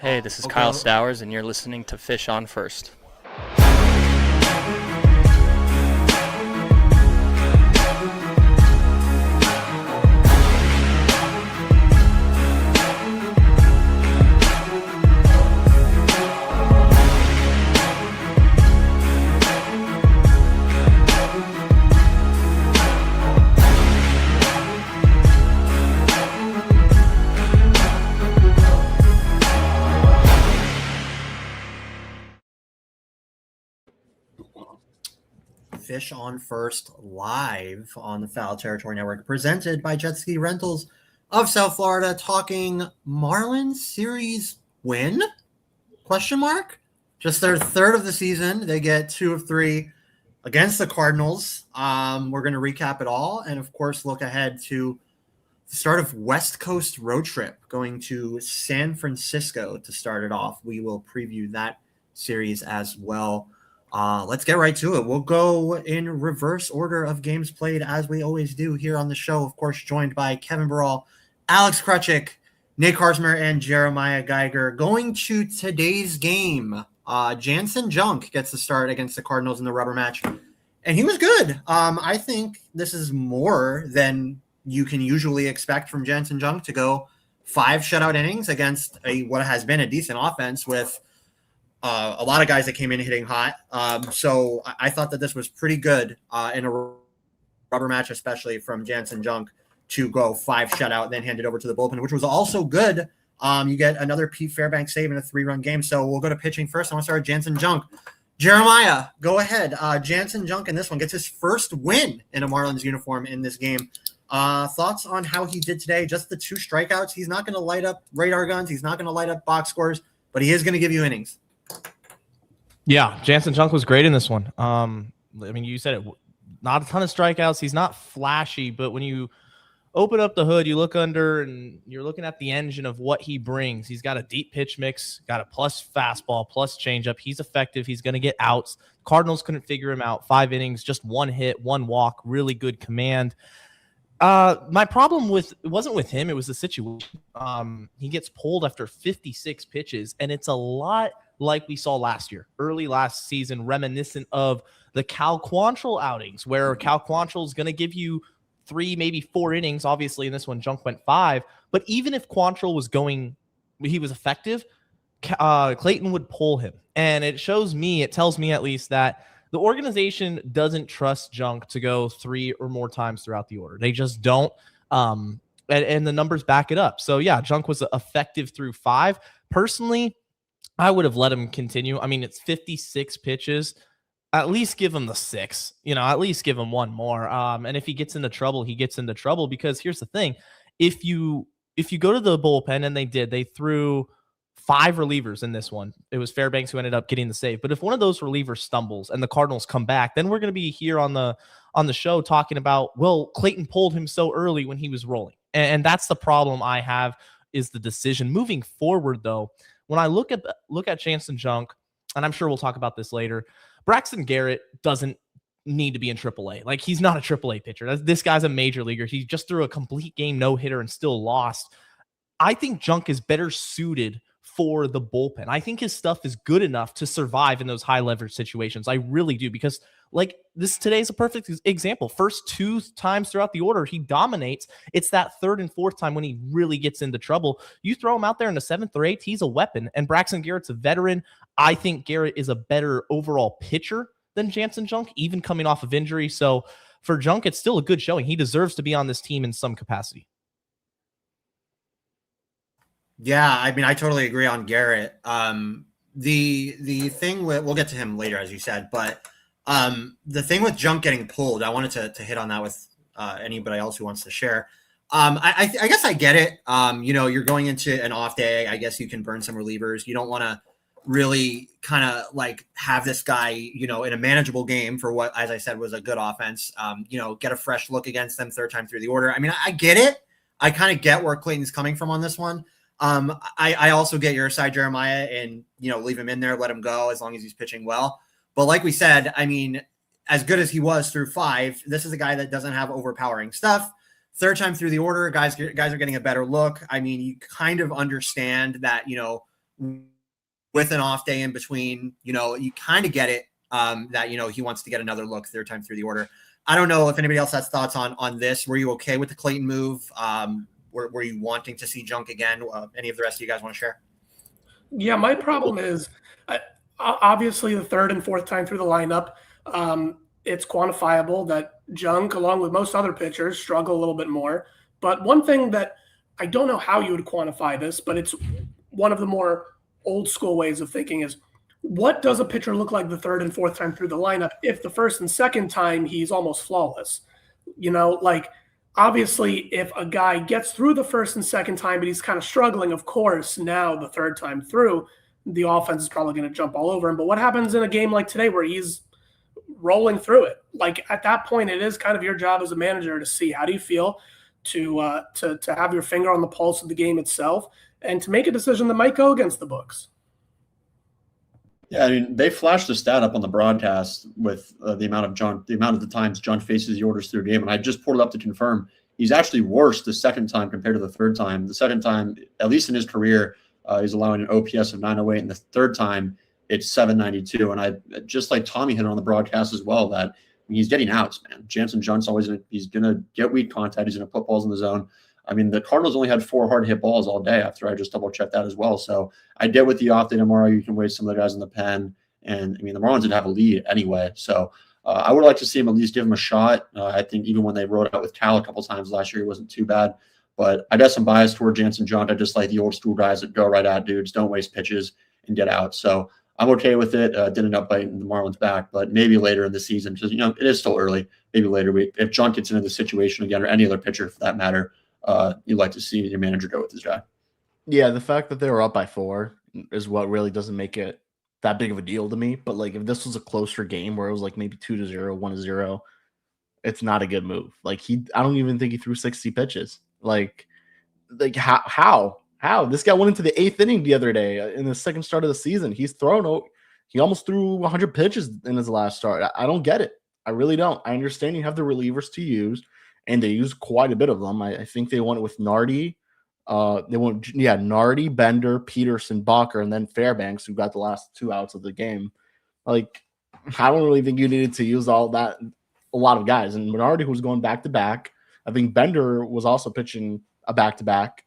Hey, this is Kyle Stowers, and you're listening to Fish on First. Fish on First live on the Foul Territory Network, presented by Jet Ski Rentals of South Florida, talking Marlins series win? Question mark? Just their third of the season. They get 2 of 3 against the Cardinals. We're going to recap it all and, of course, look ahead to the start of West Coast road trip, going to San Francisco to start it off. We will preview that series as well. Let's get right to it. We'll go in reverse order of games played, as we always do here on the show. Of course, joined by Kevin Burrell, Alex Krutchik, Nate Karsmer, and Jeremiah Geiger. Going to today's game, Jansen Junk gets the start against the Cardinals in the rubber match, and he was good. I think this is more than you can usually expect from Jansen Junk to go 5 shutout innings against what has been a decent offense with a lot of guys that came in hitting hot. So I thought that this was pretty good in a rubber match, especially from Jansen Junk, to go 5 shutout, then hand it over to the bullpen, which was also good. You get another Pete Fairbanks save in a 3-run game. So we'll go to pitching first. I want to start with Jansen Junk. Jeremiah, go ahead. Jansen Junk in this one gets his first win in a Marlins uniform in this game. Thoughts on how he did today? Just the 2 strikeouts. He's not going to light up radar guns. He's not going to light up box scores, but he is going to give you innings. Yeah, Jansen Junk was great in this one. I mean, you said it, not a ton of strikeouts. He's not flashy, but when you open up the hood, you look under, and you're looking at the engine of what he brings. He's got a deep pitch mix, got a plus fastball, plus changeup. He's effective. He's going to get outs. Cardinals couldn't figure him out. 5 innings, just 1 hit, 1 walk, really good command. My problem it wasn't with him. It was the situation. He gets pulled after 56 pitches, and it's a lot like we saw last year, early last season, reminiscent of the Cal Quantrill outings, where Cal Quantrill is going to give you 3, maybe 4 innings. Obviously, in this one, Junk went 5. But even if Quantrill was he was effective, Clayton would pull him. And it tells me at least, that the organization doesn't trust Junk to go 3 or more times throughout the order. They just don't. And the numbers back it up. So, yeah, Junk was effective through 5. Personally, I would have let him continue. I mean, it's 56 pitches. At least give him the 6. At least give him 1 more. And if he gets into trouble, he gets into trouble. Because here's the thing. If you go to the bullpen, and they threw 5 relievers in this one. It was Fairbanks who ended up getting the save. But if one of those relievers stumbles and the Cardinals come back, then we're going to be here on the show talking about, well, Clayton pulled him so early when he was rolling. And that's the problem I have, is the decision. Moving forward, though, when I look at Jansen Junk, and I'm sure we'll talk about this later, Braxton Garrett doesn't need to be in AAA. Like, he's not a AAA pitcher. This guy's a major leaguer. He just threw a complete game no-hitter and still lost. I think Junk is better suited for the bullpen. I think his stuff is good enough to survive in those high leverage situations. I really do, because today's a perfect example. First 2 times throughout the order, he dominates. It's that 3rd and 4th time when he really gets into trouble. You throw him out there in the 7th or 8th, he's a weapon. And Braxton Garrett's a veteran. I think Garrett is a better overall pitcher than Jansen Junk, even coming off of injury. So for Junk, it's still a good showing. He deserves to be on this team in some capacity. Yeah, I mean, I totally agree on Garrett. The thing we'll get to him later, as you said, but the thing with Junk getting pulled, I wanted to hit on that with anybody else who wants to share. I guess I get it. You're going into an off day. I guess you can burn some relievers. You don't want to really kind of have this guy, in a manageable game for what, as I said, was a good offense, get a fresh look against them 3rd time through the order. I mean, I get it. I kind of get where Clayton's coming from on this one. I also get your side, Jeremiah, and, leave him in there, let him go as long as he's pitching well. But like we said, I mean, as good as he was through 5, this is a guy that doesn't have overpowering stuff. 3rd time through the order, guys are getting a better look. I mean, you kind of understand that, with an off day in between, you kind of get it that, he wants to get another look third time through the order. I don't know if anybody else has thoughts on this. Were you okay with the Clayton move? Were you wanting to see Junk again? Any of the rest of you guys want to share? Yeah, my problem is obviously the third and fourth time through the lineup. It's quantifiable that Junk, along with most other pitchers, struggle a little bit more. But one thing that I don't know how you would quantify this, but it's one of the more old school ways of thinking is, what does a pitcher look like the third and fourth time through the lineup if the first and second time he's almost flawless? Obviously, if a guy gets through the first and second time, but he's kind of struggling, of course, now the third time through, the offense is probably going to jump all over him. But what happens in a game like today where he's rolling through it? Like, at that point, it is kind of your job as a manager to see how do you feel, to have your finger on the pulse of the game itself, and to make a decision that might go against the books. Yeah, I mean, they flashed the stat up on the broadcast with the amount of the times John faces the orders through a game, and I just pulled it up to confirm. He's actually worse the second time compared to the third time. The second time, at least in his career, he's allowing an OPS of 908, and the third time it's 792. And I just like Tommy hit on the broadcast as well that he's getting outs, man. Jansen Junk's he's gonna get weak contact. He's gonna put balls in the zone. I mean, the Cardinals only had 4 hard hit balls all day after I just double checked that as well. So I get with the off day tomorrow. You can waste some of the guys in the pen. And I mean, the Marlins didn't have a lead anyway. So I would like to see him at least give him a shot. I think even when they rode out with Cal a couple times last year, it wasn't too bad. But I got some bias toward Jansen Junk. I just like the old school guys that go right at dudes, don't waste pitches and get out. So I'm okay with it. Didn't end up biting the Marlins back, but maybe later in the season, because it is still early. Maybe later, if Junk gets into the situation again, or any other pitcher for that matter, you'd like to see your manager go with this guy. Yeah, the fact that they were up by 4 is what really doesn't make it that big of a deal to me. But like, if this was a closer game where it was like maybe 2-0, 1-0, it's not a good move. Like I don't even think he threw 60 pitches. Like how this guy went into the 8th inning the other day in the second start of the season. He almost threw 100 pitches in his last start. I don't get it. I really don't. I understand you have the relievers to use, and they use quite a bit of them. I think they went with Nardi. Nardi, Bender, Peterson, Bacher, and then Fairbanks, who got the last 2 outs of the game. Like, I don't really think you needed to use all that, a lot of guys. And Nardi was going back-to-back. I think Bender was also pitching a back-to-back.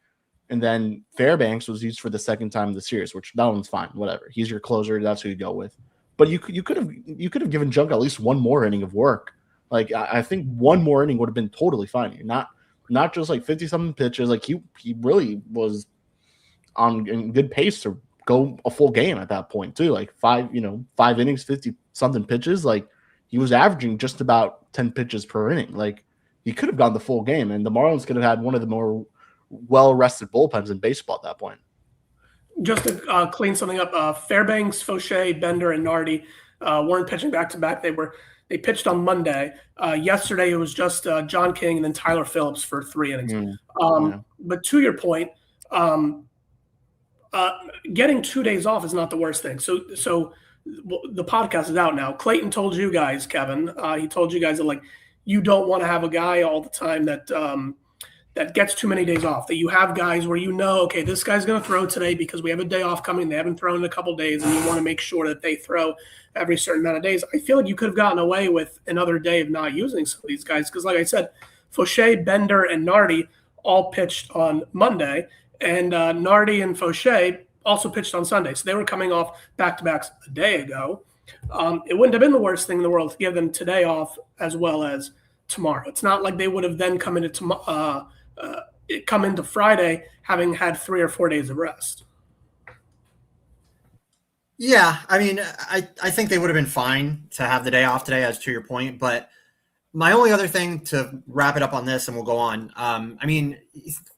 And then Fairbanks was used for the second time in the series, which that one's fine. Whatever. He's your closer. That's who you go with. But you could have given Junk at least one more inning of work. Like, I think one more inning would have been totally fine. Not just like 50-something pitches. Like, he really was in good pace to go a full game at that point too. Like 5 innings, 50-something pitches. Like, he was averaging just about 10 pitches per inning. Like, he could have gone the full game, and the Marlins could have had one of the more well-rested bullpens in baseball at that point. Just to clean something up, Fairbanks, Fauché, Bender, and Nardi weren't pitching back-to-back. They pitched on Monday. Yesterday, it was just John King and then Tyler Phillips for 3 innings. But to your point, getting 2 days off is not the worst thing. So the podcast is out now. Clayton told you guys, Kevin, he told you guys that, like, you don't want to have a guy all the time that gets too many days off, that you have guys where okay, this guy's going to throw today because we have a day off coming. They haven't thrown in a couple days, and you want to make sure that they throw every certain amount of days. I feel like you could have gotten away with another day of not using some of these guys because, like I said, Fauché, Bender, and Nardi all pitched on Monday, and Nardi and Fauché also pitched on Sunday. So they were coming off back-to-backs a day ago. It wouldn't have been the worst thing in the world to give them today off as well as tomorrow. It's not like they would have then come into Friday having had 3 or 4 days of rest. Yeah, I mean, I think they would have been fine to have the day off today, as to your point. But my only other thing to wrap it up on this, and we'll go on. I mean,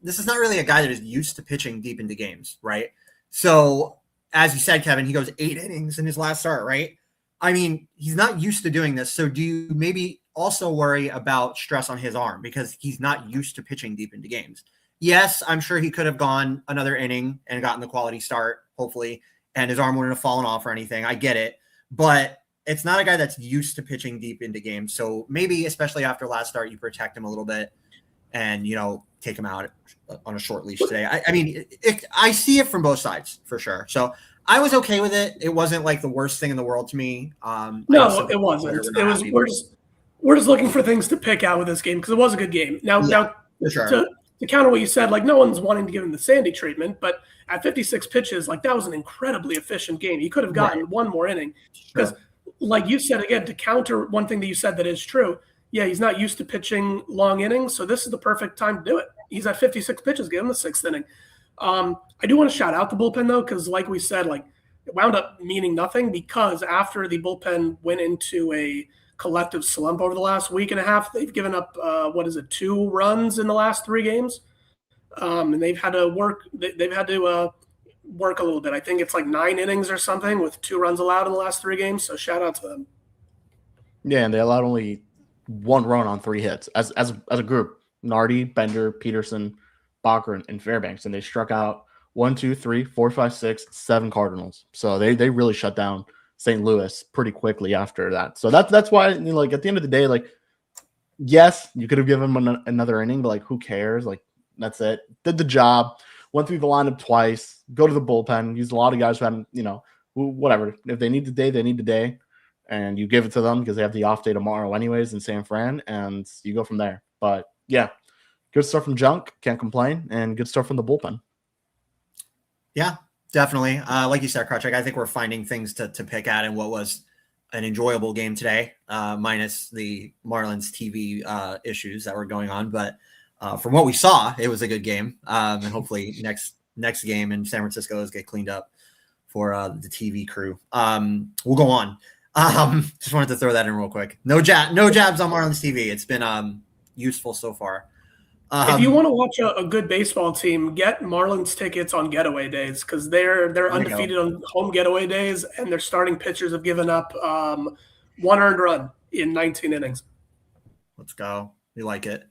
this is not really a guy that is used to pitching deep into games, right? So, as you said, Kevin, he goes 8 innings in his last start, right? I mean, he's not used to doing this. So do you maybe also worry about stress on his arm because he's not used to pitching deep into games? Yes, I'm sure he could have gone another inning and gotten the quality start, hopefully, and his arm wouldn't have fallen off or anything. I get it. But it's not a guy that's used to pitching deep into games. So maybe, especially after last start, you protect him a little bit and, take him out on a short leash today. I mean, I see it from both sides for sure. So I was okay with it. It wasn't like the worst thing in the world to me. No, it wasn't. It was we're just looking for things to pick out with this game because it was a good game. Now for sure. To counter what you said, like no one's wanting to give him the Sandy treatment, but at 56 pitches, like that was an incredibly efficient game. He could have gotten one more inning because, like you said again, to counter one thing that you said that is true. Yeah, he's not used to pitching long innings, so this is the perfect time to do it. He's at 56 pitches, give him the 6th inning. I do want to shout out the bullpen though, because like we said, like it wound up meaning nothing because after the bullpen went into a collective slump over the last week and a half, they've given up 2 runs in the last 3 games, and they've had to work. They've had to work a little bit. I think it's like 9 innings or something with 2 runs allowed in the last 3 games. So shout out to them. Yeah, and they allowed only 1 run on 3 hits as a group. Nardi, Bender, Peterson, Bacher, and Fairbanks, and they struck out 1, 2, 3, 4, 5, 6, 7 Cardinals. So they really shut down St. Louis pretty quickly after that. So that's why, you know, like at the end of the day, like yes, you could have given him another inning, but like who cares? Like that's it. Did the job. Went through the lineup twice. Go to the bullpen. Used a lot of guys who hadn't, you know, whatever. If they need the day, they need the day. And you give it to them because they have the off day tomorrow anyways in San Fran, and you go from there. But yeah, good stuff from Junk. Can't complain. And good stuff from the bullpen. Yeah, definitely. Like you said, Krawcheck, I think we're finding things to pick at in what was an enjoyable game today, minus the Marlins TV issues that were going on. But from what we saw, it was a good game. And hopefully next game in San Francisco is get cleaned up for the TV crew. We'll go on. Just wanted to throw that in real quick. No jabs on Marlins TV. It's been useful so far. If you want to watch a good baseball team, get Marlins tickets on getaway days because they're undefeated on home getaway days, and their starting pitchers have given up 1 earned run in 19 innings. Let's go. We like it.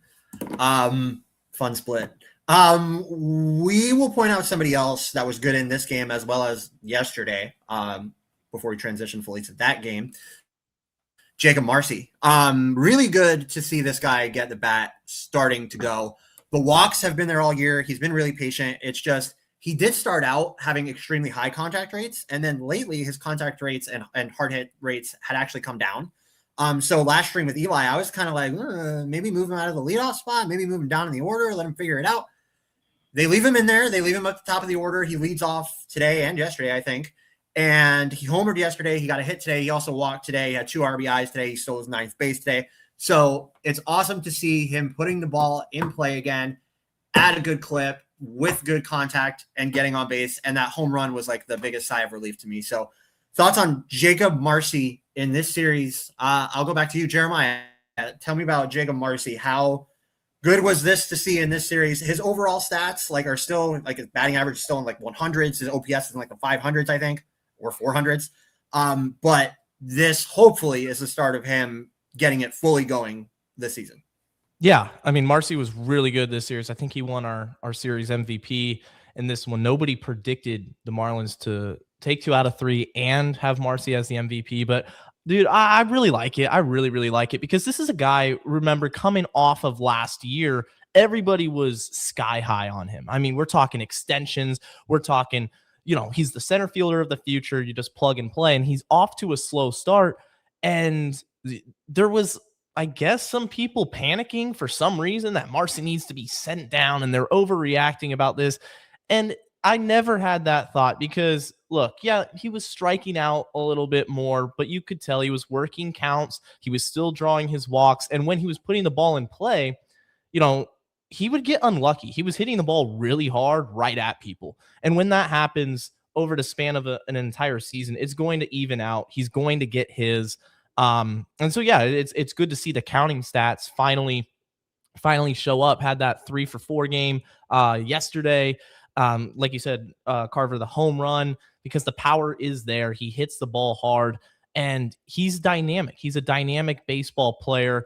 Fun split. We will point out somebody else that was good in this game as well as yesterday. Before we transition fully to that game, Jakob Marsee. Really good to see this guy get the bat starting to go. The walks have been there all year. He's been really patient. It's just he did start out having extremely high contact rates, and then lately his contact rates and hard hit rates had actually come down. So last stream with Eli, I was kind of like, maybe move him out of the leadoff spot, maybe move him down in the order, let him figure it out. They leave him in there. They leave him at the top of the order. He leads off today and yesterday, I think. And he homered yesterday. He got a hit today. He also walked today. He had 2 RBIs today. He stole his 9th base today. So it's awesome to see him putting the ball in play again at a good clip with good contact and getting on base. And that home run was like the biggest sigh of relief to me. So thoughts on Jakob Marsee in this series? I'll go back to you, Jeremiah. Tell me about Jakob Marsee. How good was this to see in this series? His overall stats are still his batting average is still in 100s. His OPS is in the 500s, I think. Or 400s. But this hopefully is the start of him getting it fully going this season. Yeah. I mean, Marsee was really good this series. I think he won our series MVP in this one. Nobody predicted the Marlins to take 2 out of 3 and have Marsee as the MVP. But dude, I really like it. I really, really like it because this is a guy, remember, coming off of last year, everybody was sky high on him. I mean, we're talking extensions. We're talking, he's the center fielder of the future. You just plug and play, and he's off to a slow start. And there was, I guess, some people panicking for some reason that Marsee needs to be sent down, and they're overreacting about this. And I never had that thought because, look, yeah, he was striking out a little bit more, but you could tell he was working counts. He was still drawing his walks. And when he was putting the ball in play, he would get unlucky. He was hitting the ball really hard right at people. And when that happens over the span of an entire season, it's going to even out. He's going to get his. And so, yeah, it's good to see the counting stats finally show up. Had that 3-for-4 game yesterday. Like you said, Carver, the home run, because the power is there. He hits the ball hard, and he's dynamic. He's a dynamic baseball player.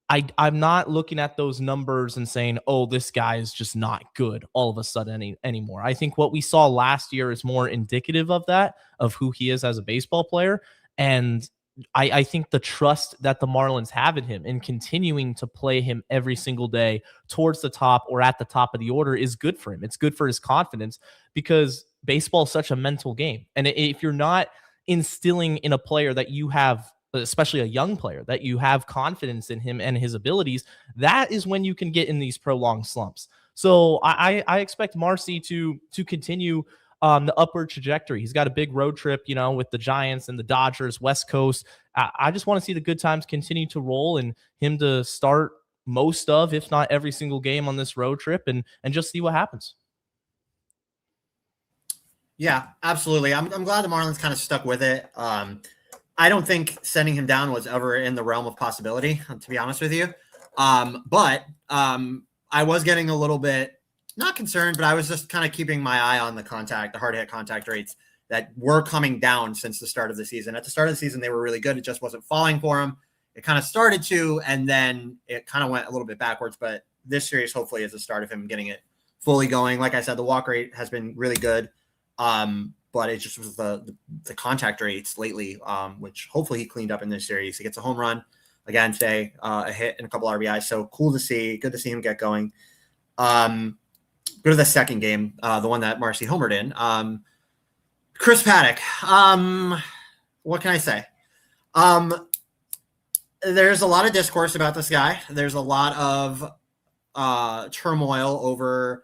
I'm not looking at those numbers and saying, oh, this guy is just not good all of a sudden anymore. I think what we saw last year is more indicative of that, of who he is as a baseball player. And I think the trust that the Marlins have in him and continuing to play him every single day towards the top or at the top of the order is good for him. It's good for his confidence because baseball is such a mental game. And if you're not instilling in a player that you have, especially a young player, that you have confidence in him and his abilities, that is when you can get in these prolonged slumps. So I expect Marsee to continue the upward trajectory. He's got a big road trip, with the Giants and the Dodgers, West Coast. I just want to see the good times continue to roll and him to start most of, if not every single game on this road trip and just see what happens. Yeah, absolutely. I'm glad the Marlins kind of stuck with it. I don't think sending him down was ever in the realm of possibility, to be honest with you. But I was getting a little bit not concerned, but I was just kind of keeping my eye on the hard hit contact rates that were coming down since the start of the season. At the start of the season, they were really good. It just wasn't falling for him. It kind of started to, and then it kind of went a little bit backwards. But this series hopefully is the start of him getting it fully going. Like I said, the walk rate has been really good. But it just was the contact rates lately, which hopefully he cleaned up in this series. He gets a home run again today, a hit and a couple RBIs. So cool to see. Good to see him get going. Go to the second game, the one that Marsee homered in. Chris Paddock. What can I say? There's a lot of discourse about this guy. There's a lot of turmoil over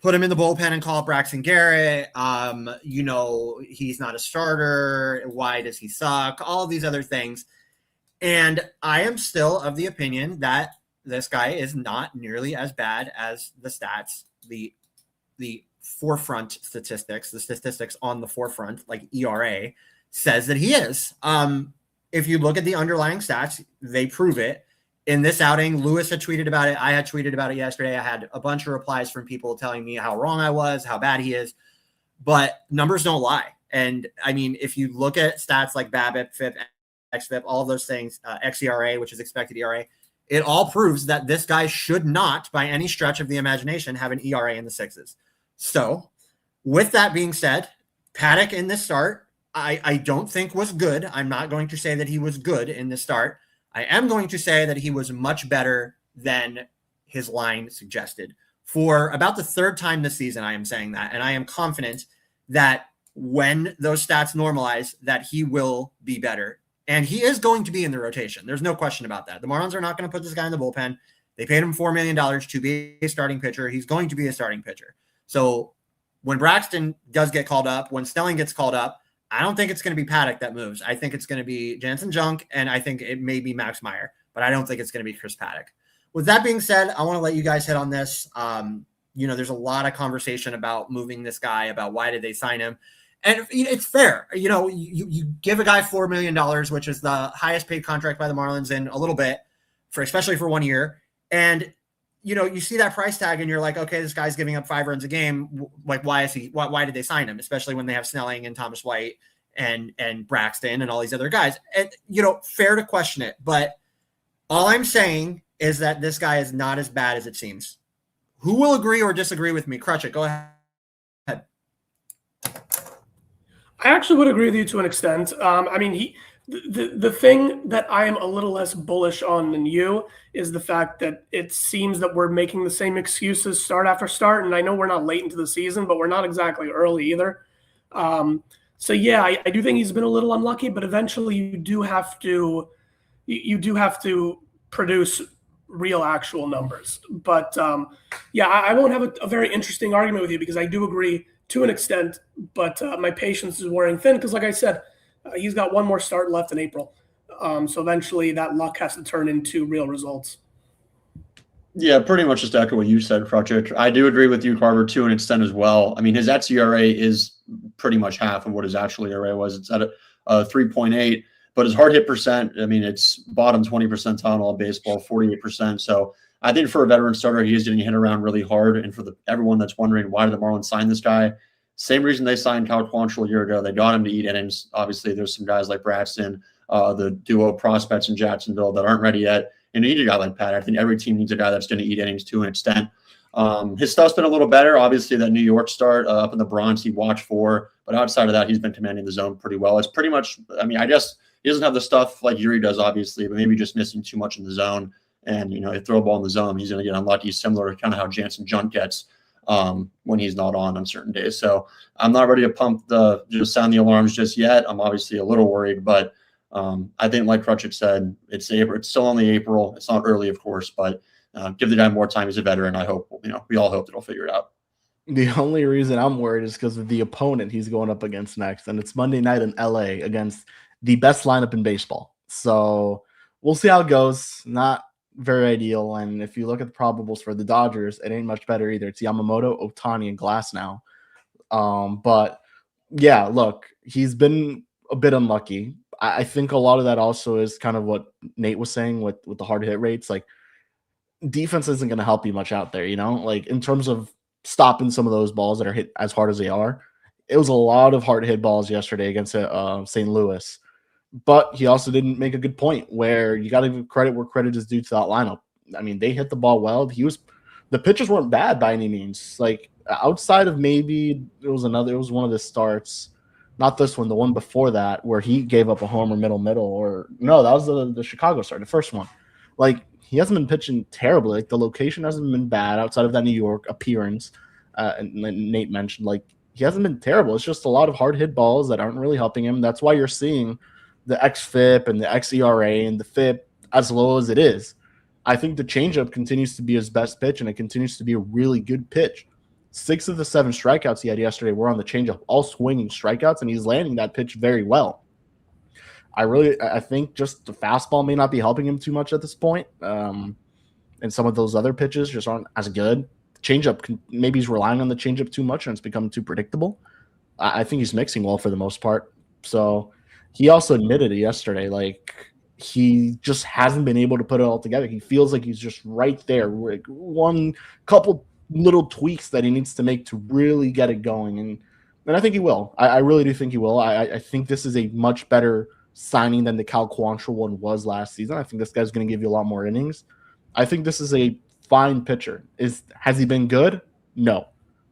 put him in the bullpen and call up Braxton Garrett. He's not a starter. Why does he suck? All of these other things. And I am still of the opinion that this guy is not nearly as bad as the stats, the forefront statistics, the statistics on the forefront, like ERA, says that he is. If you look at the underlying stats, they prove it. In this outing, Lewis had tweeted about it. I had tweeted about it yesterday. I had a bunch of replies from people telling me how wrong I was, how bad he is. But numbers don't lie. And, I mean, if you look at stats like BABIP, FIP, XFIP, all of those things, xERA, which is expected ERA, it all proves that this guy should not, by any stretch of the imagination, have an ERA in the sixes. So, with that being said, Paddock in this start, I don't think was good. I'm not going to say that he was good in this start. I am going to say that he was much better than his line suggested. For about the third time this season, I am saying that, and I am confident that when those stats normalize, that he will be better. And he is going to be in the rotation. There's no question about that. The Marlins are not going to put this guy in the bullpen. They paid him $4 million to be a starting pitcher. He's going to be a starting pitcher. So when Braxton does get called up, when Stelling gets called up, I don't think it's going to be Paddock that moves. I think it's going to be Jansen Junk, and I think it may be Max Meyer, but I don't think it's going to be Chris Paddock. With that being said, I want to let you guys hit on this. There's a lot of conversation about moving this guy, about why did they sign him. And it's fair. You give a guy $4 million, which is the highest paid contract by the Marlins in a little bit, especially for 1 year. And, you see that price tag and you're like, okay, this guy's giving up 5 runs a game. Like, why did they sign him? Especially when they have Snelling and Thomas White and Braxton and all these other guys. And, fair to question it. But all I'm saying is that this guy is not as bad as it seems. Who will agree or disagree with me? Crutchett, go ahead. I actually would agree with you to an extent. The thing that I am a little less bullish on than you is the fact that it seems that we're making the same excuses start after start. And I know we're not late into the season, but we're not exactly early either. I do think he's been a little unlucky, but eventually you do have to produce real actual numbers. But I won't have a very interesting argument with you because I do agree to an extent, but my patience is wearing thin because, like I said, he's got one more start left in April. So eventually that luck has to turn into real results. Yeah, pretty much just echo what you said, Crutchett. I do agree with you, Carver, to an extent as well. I mean, his xERA is pretty much half of what his actual ERA was. It's at a 3.8, but his hard hit percent, I mean, it's bottom 20 percentile in all baseball, 48%. So I think for a veteran starter, he is getting hit around really hard. And for everyone that's wondering, why did the Marlins sign this guy? Same reason they signed Cal Quantrill a year ago. They got him to eat innings. Obviously, there's some guys like Braxton, the duo prospects in Jacksonville that aren't ready yet. And you need a guy like Pat. I think every team needs a guy that's going to eat innings to an extent. His stuff's been a little better. Obviously, that New York start up in the Bronx, he watched for. But outside of that, he's been commanding the zone pretty well. It's pretty much, I guess He doesn't have the stuff like Yuri does, obviously, but maybe just missing too much in the zone. And, you throw a ball in the zone, he's going to get unlucky, similar to kind of how Jansen Junt gets when he's not on certain days. So I'm not ready to just sound the alarms just yet. I'm obviously a little worried, but I think, like Crutchett said, it's still only April. It's not early, of course, but give the guy more time. He's a veteran. I hope, we all hope that he'll figure it out. The only reason I'm worried is because of the opponent he's going up against next, and it's Monday night in LA against the best lineup in baseball. So we'll see how it goes. Not very ideal. And if you look at the probables for the Dodgers, it ain't much better either. It's Yamamoto, Ohtani, and Glass now. But yeah, look, he's been a bit unlucky. I think a lot of that also is kind of what Nate was saying with the hard hit rates. Like, defense isn't going to help you much out there, like in terms of stopping some of those balls that are hit as hard as they are. It was a lot of hard hit balls yesterday against St. Louis. But he also didn't make a good point where you got to give credit where credit is due to that lineup. I mean, they hit the ball well. The pitches weren't bad by any means. Like, outside of maybe it was one of the starts, not this one, the one before that, where he gave up a homer middle, or no, that was the Chicago start, the first one. Like, he hasn't been pitching terribly. Like, the location hasn't been bad outside of that New York appearance. And Nate mentioned, like, he hasn't been terrible. It's just a lot of hard hit balls that aren't really helping him. That's why you're seeing the xFIP and the xERA and the FIP as low as it is. I think the changeup continues to be his best pitch, and it continues to be a really good pitch. 6 of the 7 strikeouts he had yesterday were on the changeup, all swinging strikeouts, and he's landing that pitch very well. I think just the fastball may not be helping him too much at this point, and some of those other pitches just aren't as good. Changeup, maybe he's relying on the changeup too much, and it's become too predictable. I think he's mixing well for the most part. So he also admitted it yesterday, like, he just hasn't been able to put it all together. He feels like he's just right there. Like, one couple little tweaks that he needs to make to really get it going. And I think he will. I really do think he will. I think this is a much better signing than the Cal Quantrill one was last season. I think this guy's going to give you a lot more innings. I think this is a fine pitcher. Has he been good? No.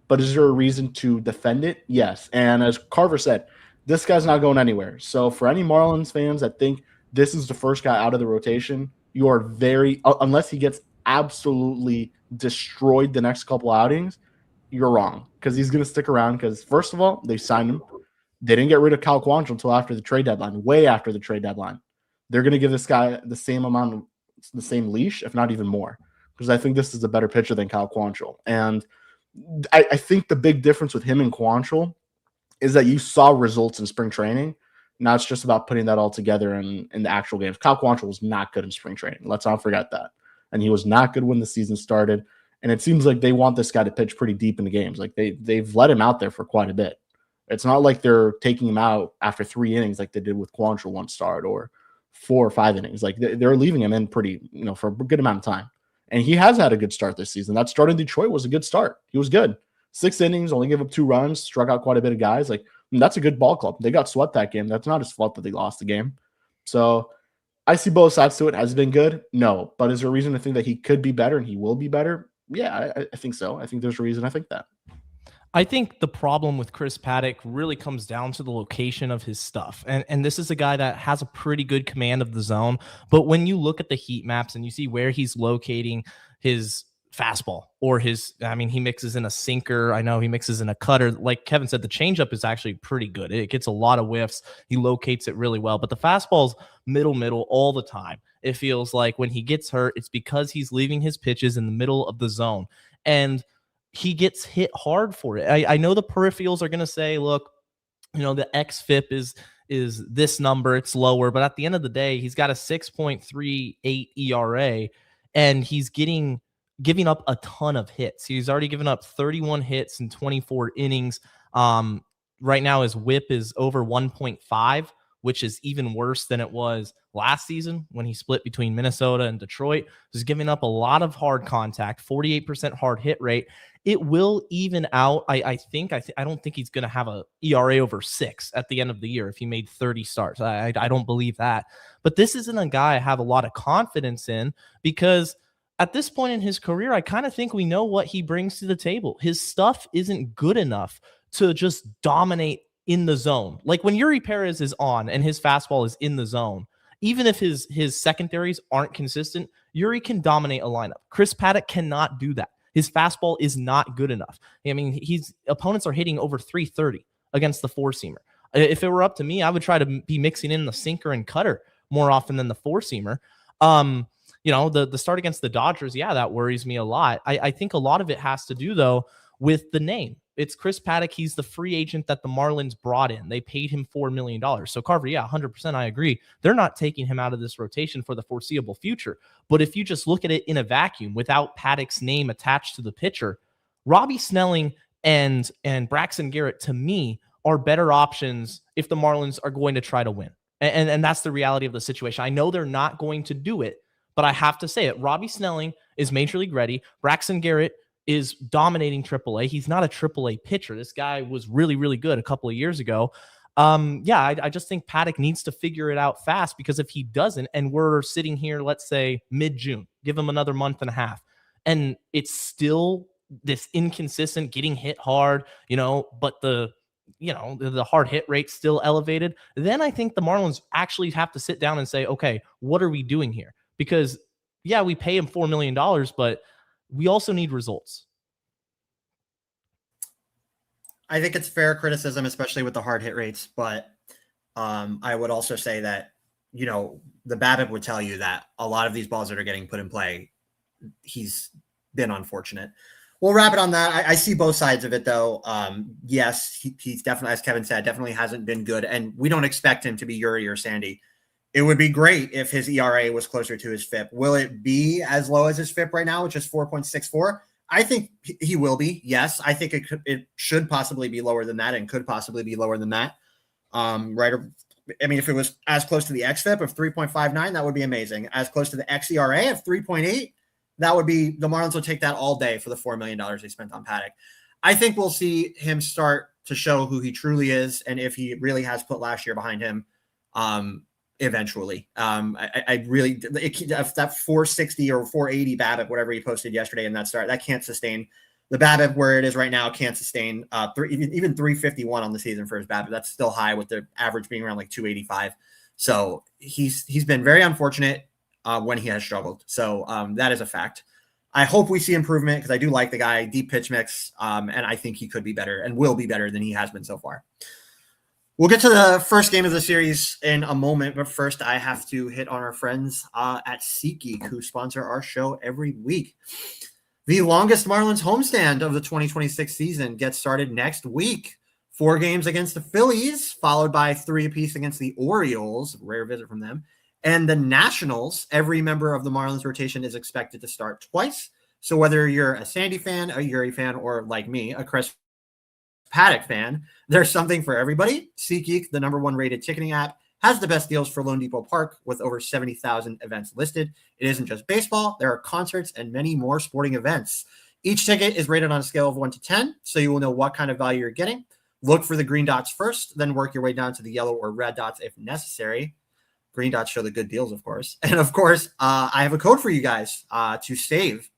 But is there a reason to defend it? Yes. And as Carver said, this guy's not going anywhere. So for any Marlins fans that think this is the first guy out of the rotation, you are unless he gets absolutely destroyed the next couple outings, you're wrong, because he's going to stick around because, first of all, they signed him. They didn't get rid of Cal Quantrill until after the trade deadline, way after the trade deadline. They're going to give this guy the same leash, if not even more, because I think this is a better pitcher than Cal Quantrill. And I think the big difference with him and Quantrill is that you saw results in spring training. Now it's just about putting that all together in the actual games. Cal Quantrill was not good in spring training. Let's not forget that. And he was not good when the season started. And it seems like they want this guy to pitch pretty deep in the games. Like, they've let him out there for quite a bit. It's not like they're taking him out after 3 innings like they did with Quantrill one start, or 4 or 5 innings. Like, they're leaving him in pretty, for a good amount of time. And he has had a good start this season. That start in Detroit was a good start. He was good. 6 innings, only gave up 2 runs, struck out quite a bit of guys. Like, that's a good ball club. They got swept that game. That's not his fault that they lost the game. So I see both sides to it. Has it been good? No. But is there a reason to think that he could be better and he will be better? Yeah, I think so. I think there's a reason I think that. I think the problem with Chris Paddock really comes down to the location of his stuff. And this is a guy that has a pretty good command of the zone. But when you look at the heat maps and you see where he's locating his fastball or he mixes in a sinker. I know he mixes in a cutter. Like Kevin said, the changeup is actually pretty good. It gets a lot of whiffs. He locates it really well. But the fastball's middle all the time. It feels like when he gets hurt, it's because he's leaving his pitches in the middle of the zone. And he gets hit hard for it. I know the peripherals are going to say, look, the xFIP is this number, it's lower, but at the end of the day, he's got a 6.38 ERA, and he's giving up a ton of hits. He's already given up 31 hits in 24 innings. Right now, his WHIP is over 1.5, which is even worse than it was last season when he split between Minnesota and Detroit. He's giving up a lot of hard contact, 48% hard hit rate. It will even out. I don't think he's going to have a ERA over 6 at the end of the year if he made 30 starts. I don't believe that. But this isn't a guy I have a lot of confidence in, because at this point in his career, I kind of think we know what he brings to the table. His stuff isn't good enough to just dominate in the zone. Like when Yuri Perez is on and his fastball is in the zone, even if his secondaries aren't consistent, Yuri can dominate a lineup. Chris Paddock cannot do that. His fastball is not good enough. I mean, opponents are hitting over 330 against the four-seamer. If it were up to me, I would try to be mixing in the sinker and cutter more often than the four-seamer. The start against the Dodgers, yeah, that worries me a lot. I think a lot of it has to do, though, with the name. It's Chris Paddock. He's the free agent that the Marlins brought in. They paid him $4 million. So Carver, yeah, 100%, I agree. They're not taking him out of this rotation for the foreseeable future. But if you just look at it in a vacuum without Paddock's name attached to the pitcher, Robbie Snelling and Braxton Garrett, to me, are better options if the Marlins are going to try to win. And that's the reality of the situation. I know they're not going to do it, but I have to say it. Robbie Snelling is major league ready. Braxton Garrett is dominating AAA. He's not a AAA pitcher. This guy was really, really good a couple of years ago. I just think Paddock needs to figure it out fast, because if he doesn't, and we're sitting here, let's say mid-June, give him another month and a half, and it's still this inconsistent getting hit hard, but the hard hit rate's still elevated, then I think the Marlins actually have to sit down and say, okay, what are we doing here? Because yeah, we pay him $4 million, but we also need results. I think it's fair criticism, especially with the hard hit rates. But I would also say that, the BABIP would tell you that a lot of these balls that are getting put in play, he's been unfortunate. We'll wrap it on that. I see both sides of it, though. Yes, he's definitely, as Kevin said, definitely hasn't been good. And we don't expect him to be Yuri or Sandy. It would be great if his ERA was closer to his FIP. Will it be as low as his FIP right now, which is 4.64? I think he will be. Yes, I think it should possibly be lower than that, and could possibly be lower than that. Right? I mean, if it was as close to the xFIP of 3.59, that would be amazing. As close to the xERA of 3.8, that would be, the Marlins will take that all day for the $4 million they spent on Paddock. I think we'll see him start to show who he truly is, and if he really has put last year behind him. Eventually, I really, that 460 or 480 BABIP, whatever he posted yesterday in that start, that can't sustain. The BABIP where it is right now can't sustain even 351 on the season for his BABIP. That's still high, with the average being around like 285. So he's been very unfortunate when he has struggled. So that is a fact. I hope we see improvement, because I do like the guy, deep pitch mix, and I think he could be better and will be better than he has been so far. We'll get to the first game of the series in a moment, but first I have to hit on our friends at SeatGeek, who sponsor our show every week. The longest Marlins homestand of the 2026 season gets started next week. 4 games against the Phillies, followed by 3 apiece against the Orioles, rare visit from them, and the Nationals. Every member of the Marlins rotation is expected to start twice. So whether you're a Sandy fan, a Yuri fan, or like me, a Chris Paddock fan, there's something for everybody. SeatGeek, the #1 rated ticketing app, has the best deals for Lone Depot Park, with over 70,000 events listed. It isn't just baseball. There are concerts and many more sporting events. Each ticket is rated on a scale of 1 to 10, so you will know what kind of value you're getting. Look for the green dots first, then work your way down to the yellow or red dots if necessary. Green dots show the good deals, of course. And of course, I have a code for you guys to save.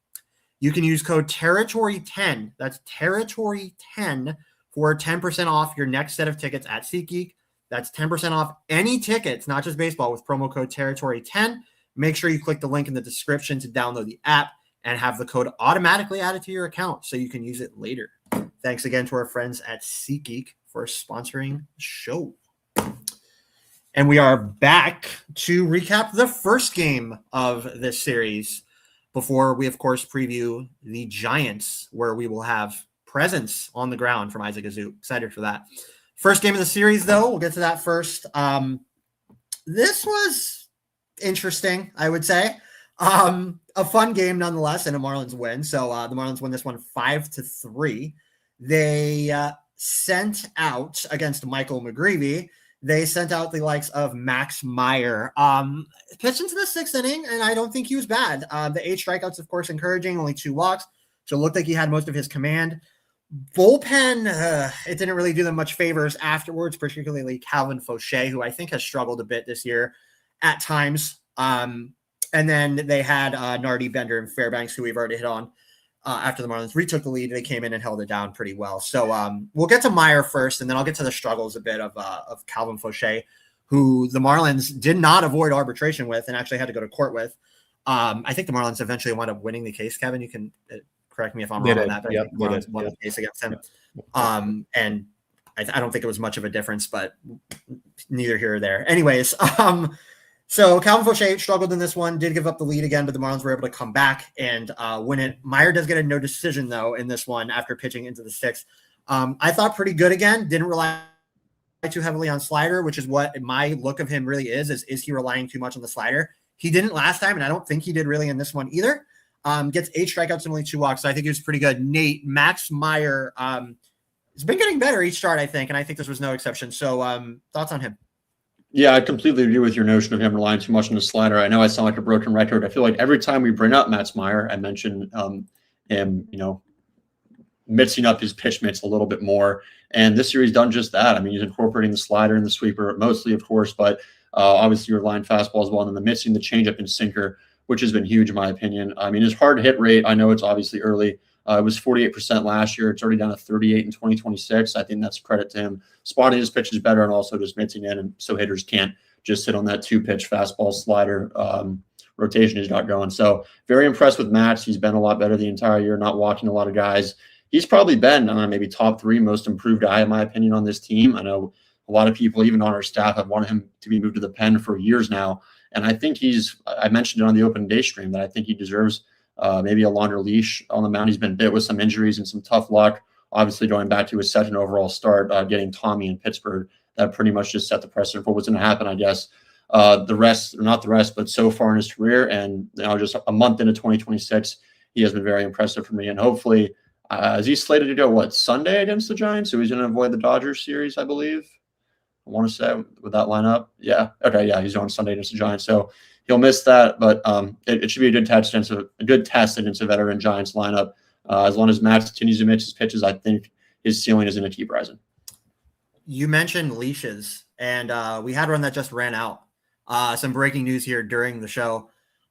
You can use code Territory10. That's Territory10 for 10% off your next set of tickets at SeatGeek. That's 10% off any tickets, not just baseball, with promo code Territory10. Make sure you click the link in the description to download the app and have the code automatically added to your account so you can use it later. Thanks again to our friends at SeatGeek for sponsoring the show. And we are back to recap the first game of this series before we, of course, preview the Giants, where we will have presence on the ground from Isaac Azout. Excited for that. First game of the series, though, we'll get to that first. This was interesting, I would say. A fun game nonetheless, and a Marlins win. So the Marlins win this one 5-3. They sent out, against Michael McGreevy, they sent out the likes of Max Meyer. Pitched into the 6th inning, and I don't think he was bad. The 8 strikeouts, of course, encouraging, only 2 walks. So it looked like he had most of his command. Bullpen, it didn't really do them much favors afterwards, particularly Calvin Fauché, who I think has struggled a bit this year at times. And then they had Nardi, Bender, and Fairbanks, who we've already hit on. after the Marlins retook the lead. They came in and held it down pretty well. So we'll get to Meyer first, and then I'll get to the struggles a bit of Calvin Fauché, who the Marlins did not avoid arbitration with and actually had to go to court with. I think the Marlins eventually wound up winning the case. Kevin, you can correct me if I'm wrong on that, but I think the Marlins won the case against him. And I don't think it was much of a difference, but neither here or there. Anyways, so Calvin Fauché struggled in this one, did give up the lead again, but the Marlins were able to come back and win it. Meyer does get a no decision, though, in this one after pitching into the sixth. I thought pretty good again. Didn't rely too heavily on slider, which is what my look of him really is he relying too much on the slider? He didn't last time, and I don't think he did really in this one either. Gets 8 strikeouts and only 2 walks, so I think he was pretty good. Nate, Max Meyer has been getting better each start, I think, and I think this was no exception. So thoughts on him? Yeah, I completely agree with your notion of him relying too much on the slider. I know I sound like a broken record. I feel like every time we bring up Max Meyer, I mention him, mixing up his pitch mix a little bit more. And this year he's done just that. I mean, he's incorporating the slider and the sweeper mostly, of course, but obviously relying fastball as well. And then the mixing, the changeup and sinker, which has been huge in my opinion. I mean, his hard hit rate, I know it's obviously early. It was 48% last year. It's already down to 38 in 2026. I think that's credit to him spotting his pitches better and also just mixing in. And so hitters can't just sit on that 2-pitch fastball slider rotation he's got going. So very impressed with Max. He's been a lot better the entire year, not walking a lot of guys. He's probably been, maybe top 3 most improved guy, in my opinion, on this team. I know a lot of people, even on our staff, have wanted him to be moved to the pen for years now. And I think I mentioned it on the open day stream, that I think he deserves maybe a longer leash on the mound. He's been bit with some injuries and some tough luck. Obviously, going back to his second overall start, getting Tommy in Pittsburgh, that pretty much just set the precedent for what's going to happen, I guess. The rest, or not the rest, but so far in his career, and just a month into 2026, he has been very impressive for me. And hopefully, is he slated to go, Sunday against the Giants? So he's going to avoid the Dodgers series, I believe. I want to say, with that lineup. Yeah. Okay. Yeah. He's on Sunday against the Giants. So he'll miss that, but it should be a good test against a veteran Giants lineup. As long as Max continues to mix his pitches, I think his ceiling is going to keep rising. You mentioned leashes, and we had one that just ran out. Some breaking news here during the show.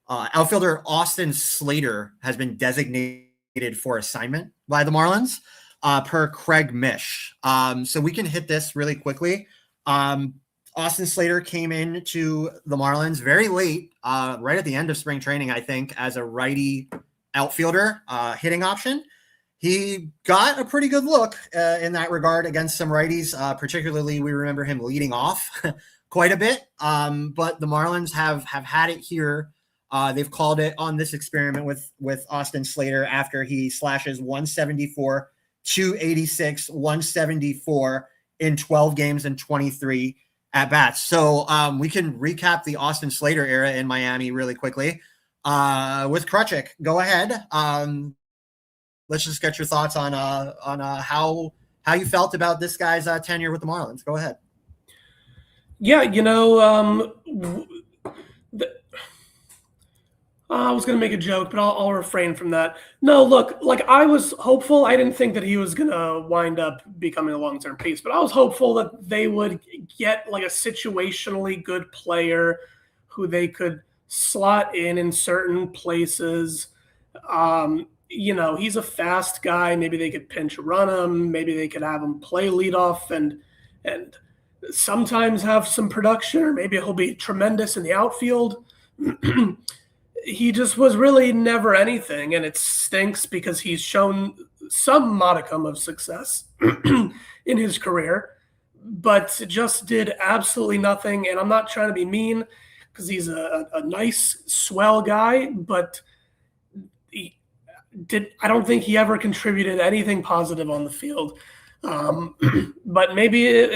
Outfielder Austin Slater has been designated for assignment by the Marlins, per Craig Mish. So we can hit this really quickly. Austin Slater came into the Marlins very late, right at the end of spring training, I think, as a righty outfielder, hitting option. He got a pretty good look in that regard against some righties. Particularly, we remember him leading off quite a bit. But the Marlins have had it here. They've called it on this experiment with Austin Slater after he slashes 174, 286, 174 in 12 games and 23 at bats. So we can recap the Austin Slater era in Miami really quickly with Krutchik. Go ahead. Let's just get your thoughts on how you felt about this guy's tenure with the Marlins. Go ahead. Yeah, I was going to make a joke, but I'll refrain from that. No, look, I was hopeful. I didn't think that he was going to wind up becoming a long-term piece, but I was hopeful that they would get a situationally good player who they could slot in certain places. He's a fast guy. Maybe they could pinch run him. Maybe they could have him play leadoff and sometimes have some production, or maybe he'll be tremendous in the outfield. He just was really never anything, and it stinks because he's shown some modicum of success in his career, but just did absolutely nothing. And I'm not trying to be mean because he's a nice, swell guy, but I don't think he ever contributed anything positive on the field. But maybe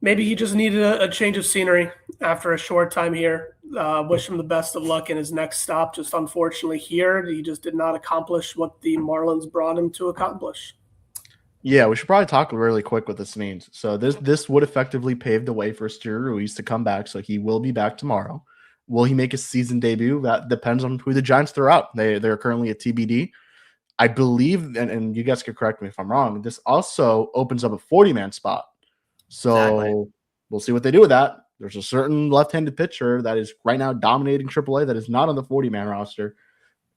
maybe he just needed a change of scenery after a short time here. Wish him the best of luck in his next stop. Just unfortunately here, he just did not accomplish what the Marlins brought him to accomplish. Yeah, we should probably talk really quick what this means. So this would effectively pave the way for Steer Ruiz to come back. So he will be back tomorrow. Will he make his season debut? That depends on who the Giants throw out. They're currently at TBD. I believe, and you guys could correct me if I'm wrong, this also opens up a 40-man spot. So exactly. We'll see what they do with that. There's a certain left-handed pitcher that is right now dominating AAA that is not on the 40-man roster.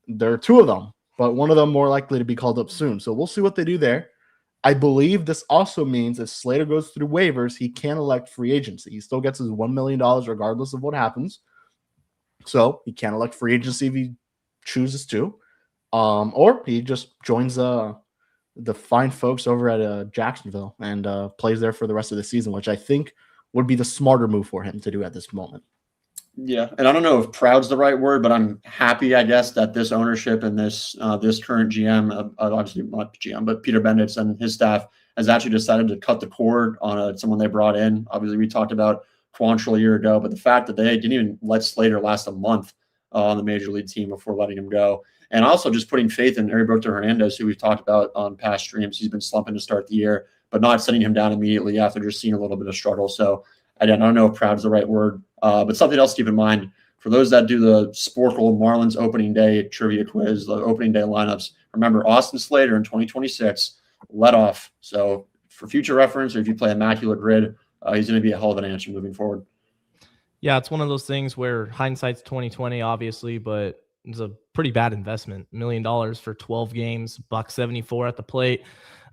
There are 2 of them but one of them more likely to be called up soon. So we'll see what they do there. I believe this also means if Slater goes through waivers, he can elect free agency. He still gets his $1 million regardless of what happens. So he can elect free agency if he chooses to. Or he just joins the fine folks over at Jacksonville and plays there for the rest of the season, which I think would be the smarter move for him to do at this moment. Yeah, and I don't know if proud's the right word, but I'm happy, I guess, that this ownership and this current GM, obviously not GM, but Peter Bendix and his staff has actually decided to cut the cord on someone they brought in. Obviously, we talked about Quantrill a year ago, but the fact that they didn't even let Slater last a month on the major league team before letting him go. And also just putting faith in Heriberto Hernandez, who we've talked about on past streams. He's been slumping to start the year, but not sending him down immediately after just seeing a little bit of struggle. So I don't know if proud is the right word, but something else to keep in mind for those that do the Sporkle Marlins opening day trivia quiz, the opening day lineups. Remember, Austin Slater in 2026 let off. So for future reference, or if you play Immaculate Grid, he's going to be a hell of an answer moving forward. Yeah, it's one of those things where hindsight's 2020, obviously, but it's a pretty bad investment. $1 million for 12 games, $174 at the plate.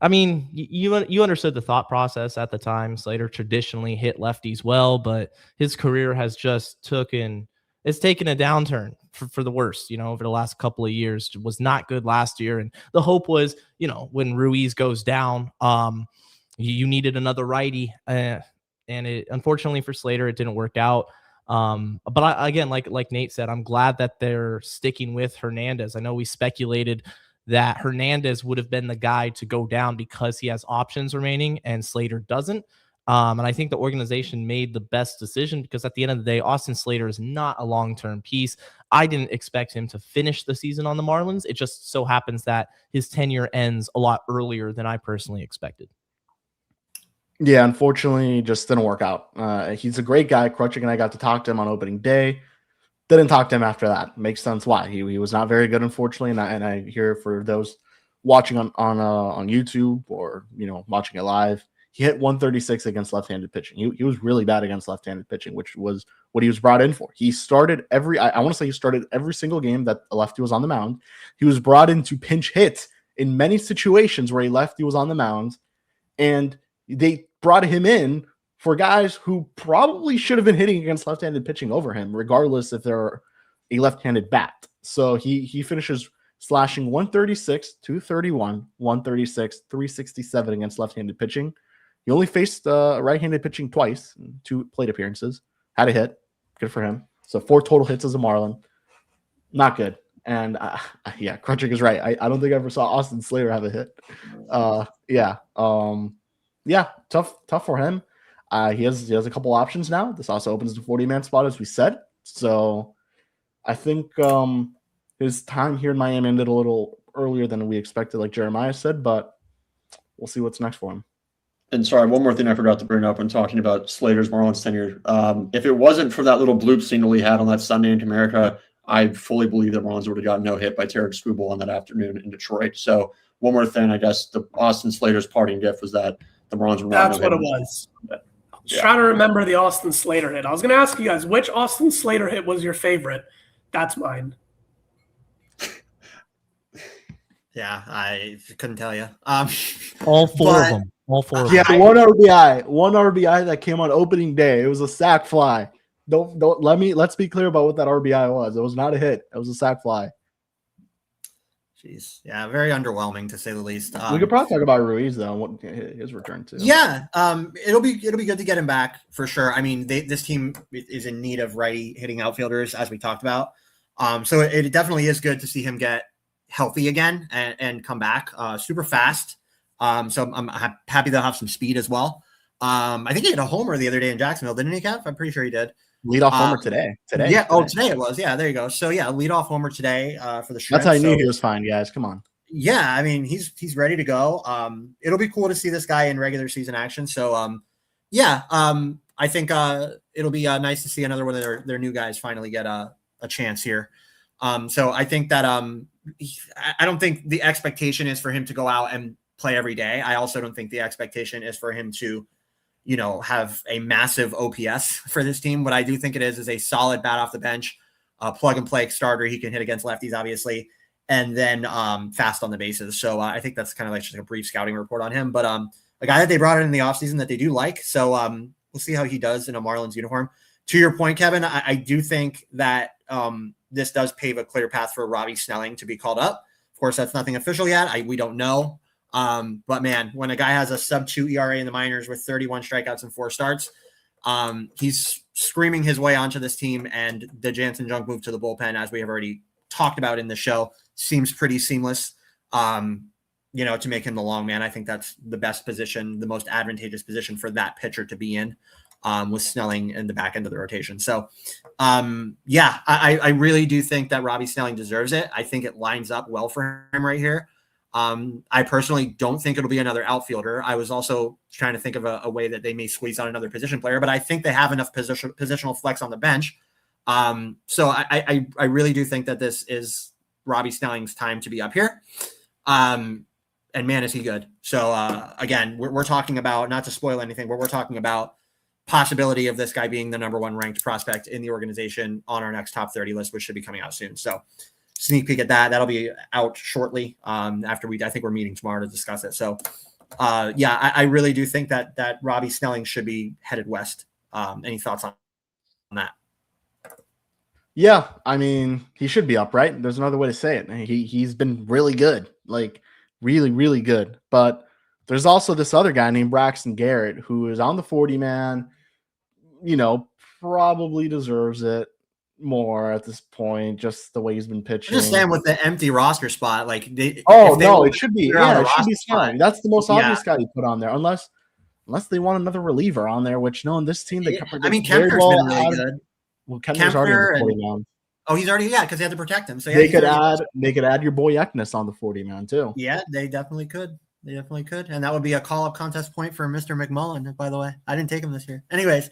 I mean, you understood the thought process at the time. Slater traditionally hit lefties well, but his career has just taken a downturn for the worst, over the last couple of years. Was not good last year. And the hope was, when Ruiz goes down, you needed another righty. And it, unfortunately for Slater, it didn't work out. But again, like Nate said, I'm glad that they're sticking with Hernandez. I know we speculated that Hernandez would have been the guy to go down because he has options remaining and Slater doesn't. And I think the organization made the best decision because at the end of the day, Austin Slater is not a long-term piece. I didn't expect him to finish the season on the Marlins. It just so happens that his tenure ends a lot earlier than I personally expected. Yeah, unfortunately, it just didn't work out. He's a great guy. Crutchik and I got to talk to him on opening day. Didn't talk to him after that. Makes sense why. He was not very good, unfortunately. And I hear for those watching on YouTube or watching it live, he hit 136 against left-handed pitching. He was really bad against left-handed pitching, which was what he was brought in for. He started I want to say he started every single game that a lefty was on the mound. He was brought in to pinch hit in many situations where a lefty was on the mound, and they brought him in for guys who probably should have been hitting against left-handed pitching over him, regardless if they're a left-handed bat. So he finishes slashing 136, 231, 136, 367 against left-handed pitching. He only faced right-handed pitching twice, 2 plate appearances. Had a hit. Good for him. So 4 total hits as a Marlin. Not good. And yeah, Crutchik is right. I don't think I ever saw Austin Slater have a hit. Yeah, tough for him. He has a couple options now. This also opens the 40-man spot, as we said. So I think his time here in Miami ended a little earlier than we expected, like Jeremiah said, but we'll see what's next for him. And sorry, one more thing I forgot to bring up when talking about Slater's Marlins tenure. If it wasn't for that little bloop signal he had on that Sunday in Comerica, I fully believe that Marlins would have gotten no hit by Tarek Skubal on that afternoon in Detroit. So one more thing, I guess the Austin Slater's parting gift was that the Marlins were That's what it was. Trying to remember the Austin Slater hit. I was going to ask you guys, which Austin Slater hit was your favorite? That's mine. Yeah, I couldn't tell you. All four of them. All 4 of them. Yeah, one RBI that came on opening day. It was a sac fly. Let's be clear about what that RBI was. It was not a hit. It was a sac fly. Jeez, yeah, very underwhelming to say the least. We could probably talk about Ruiz though, his return too. Yeah, it'll be good to get him back for sure. I mean, this team is in need of righty hitting outfielders, as we talked about. So it definitely is good to see him get healthy again and come back super fast. So I'm happy they'll have some speed as well. I think he hit a homer the other day in Jacksonville, didn't he, Kev? I'm pretty sure he did. Leadoff homer today. Yeah. Oh, today it was. Yeah, there you go. So yeah, leadoff homer today for the Shreds. That's how I knew he was fine, guys. Come on. Yeah, I mean he's ready to go. It'll be cool to see this guy in regular season action. So I think it'll be nice to see another one of their new guys finally get a chance here. So I think that I don't think the expectation is for him to go out and play every day. I also don't think the expectation is for him to have a massive OPS for this team. What I do think it is a solid bat off the bench, plug and play starter. He can hit against lefties, obviously. and then fast on the bases. So I think that's kind of like just a brief scouting report on him. But a guy that they brought in the offseason that they do like. So we'll see how he does in a Marlins uniform. To your point, Kevin, I do think that this does pave a clear path for Robbie Snelling to be called up. Of course, that's nothing official yet. We don't know. But man, when a guy has a sub-2 ERA in the minors with 31 strikeouts and 4 starts, he's screaming his way onto this team. And the Jansen Junk move to the bullpen, as we have already talked about in the show, seems pretty seamless. To make him the long man. I think that's the best position, the most advantageous position for that pitcher to be in, with Snelling in the back end of the rotation. So, I really do think that Robbie Snelling deserves it. I think it lines up well for him right here. I personally don't think it'll be another outfielder. I was also trying to think of a way that they may squeeze on another position player, but I think they have enough positional flex on the bench. So I really do think that this is Robbie Snelling's time to be up here. And man, is he good. So again, we're talking about, not to spoil anything, but we're talking about possibility of this guy being the number 1 ranked prospect in the organization on our next top 30 list, which should be coming out soon. So sneak peek at that. That'll be out shortly after I think we're meeting tomorrow to discuss it. So I really do think that Robbie Snelling should be headed west. Any thoughts on that? Yeah, I mean, he should be up, right? There's another way to say it. He's been really good, like really, really good. But there's also this other guy named Braxton Garrett who is on the 40-man, probably deserves it more at this point, just the way he's been pitching. Just saying with the empty roster spot, like it should be. Yeah, it should be Snelling. That's the most obvious guy you put on there, unless they want another reliever on there, which knowing this team, Kempner's been really good. Well, Kempner's already on the 40-man. Oh, he's already, because they had to protect him. So they could add your boy Eknes on the 40-man too. Yeah, they definitely could. And that would be a call-up contest point for Mr. McMullen, by the way. I didn't take him this year. Anyways,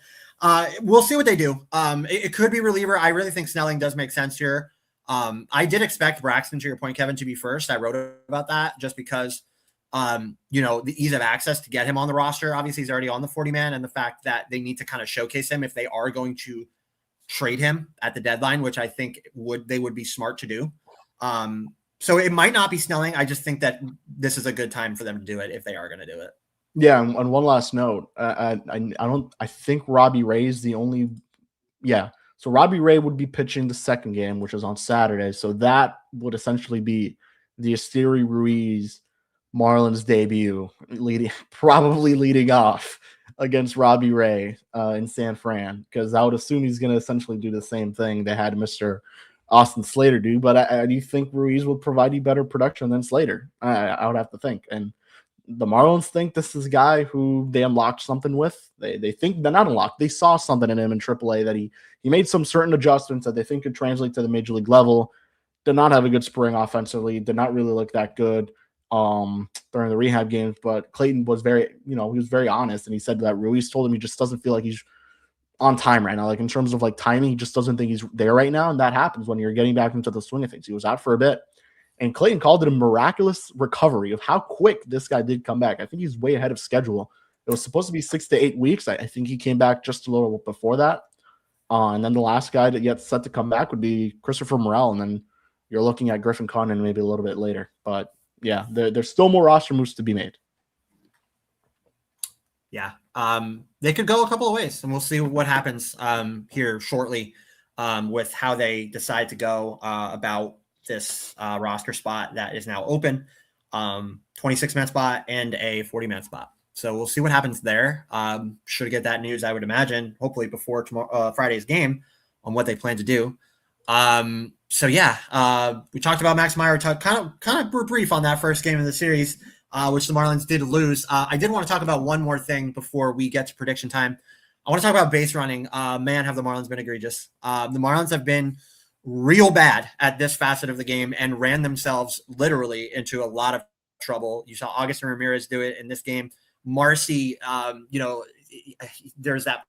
we'll see what they do. It could be reliever. I really think Snelling does make sense here. I did expect Braxton, to your point, Kevin, to be first. I wrote about that just because, the ease of access to get him on the roster. Obviously, he's already on the 40-man, and the fact that they need to kind of showcase him if they are going to trade him at the deadline, which I think they would be smart to do. So it might not be Snelling. I just think that this is a good time for them to do it if they are going to do it. Yeah. And one last note, I think Robbie Ray is the only. Yeah. So Robbie Ray would be pitching the second game, which is on Saturday. So that would essentially be the Esteri Ruiz Marlins debut, probably leading off against Robbie Ray in San Fran, because I would assume he's going to essentially do the same thing they had Mr. Austin Slater do. But I do think Ruiz will provide you better production than Slater. I would have to think. And the Marlins think this is a guy who they unlocked something with. They think they're not unlocked. They saw something in him in AAA that he made some certain adjustments that they think could translate to the major league level. Did not have a good spring offensively. Did not really look that good during the rehab games, but Clayton was very, he was very honest, and he said that Ruiz told him he just doesn't feel like he's on time right now. Like in terms of like timing, he just doesn't think he's there right now, and that happens when you're getting back into the swing of things. He was out for a bit, and Clayton called it a miraculous recovery of how quick this guy did come back. I think he's way ahead of schedule. It was supposed to be 6 to 8 weeks. I think he came back just a little before that. And then the last guy that yet set to come back would be Christopher Morel, and then you're looking at Griffin Connon maybe a little bit later. But yeah, there's still more roster moves to be made. Yeah, they could go a couple of ways, and we'll see what happens here shortly with how they decide to go about this roster spot that is now open, 26-man spot and a 40-man spot. So we'll see what happens there. Should get that news, I would imagine, hopefully before tomorrow, Friday's game, on what they plan to do. So yeah, we talked about Max Meyer, kind of brief on that first game of the series, which the Marlins did lose. I did want to talk about one more thing before we get to prediction time. I want to talk about base running. Man, have the Marlins been egregious. The Marlins have been real bad at this facet of the game and ran themselves literally into a lot of trouble. You saw Augustin Ramirez do it in this game. Marsee, there's that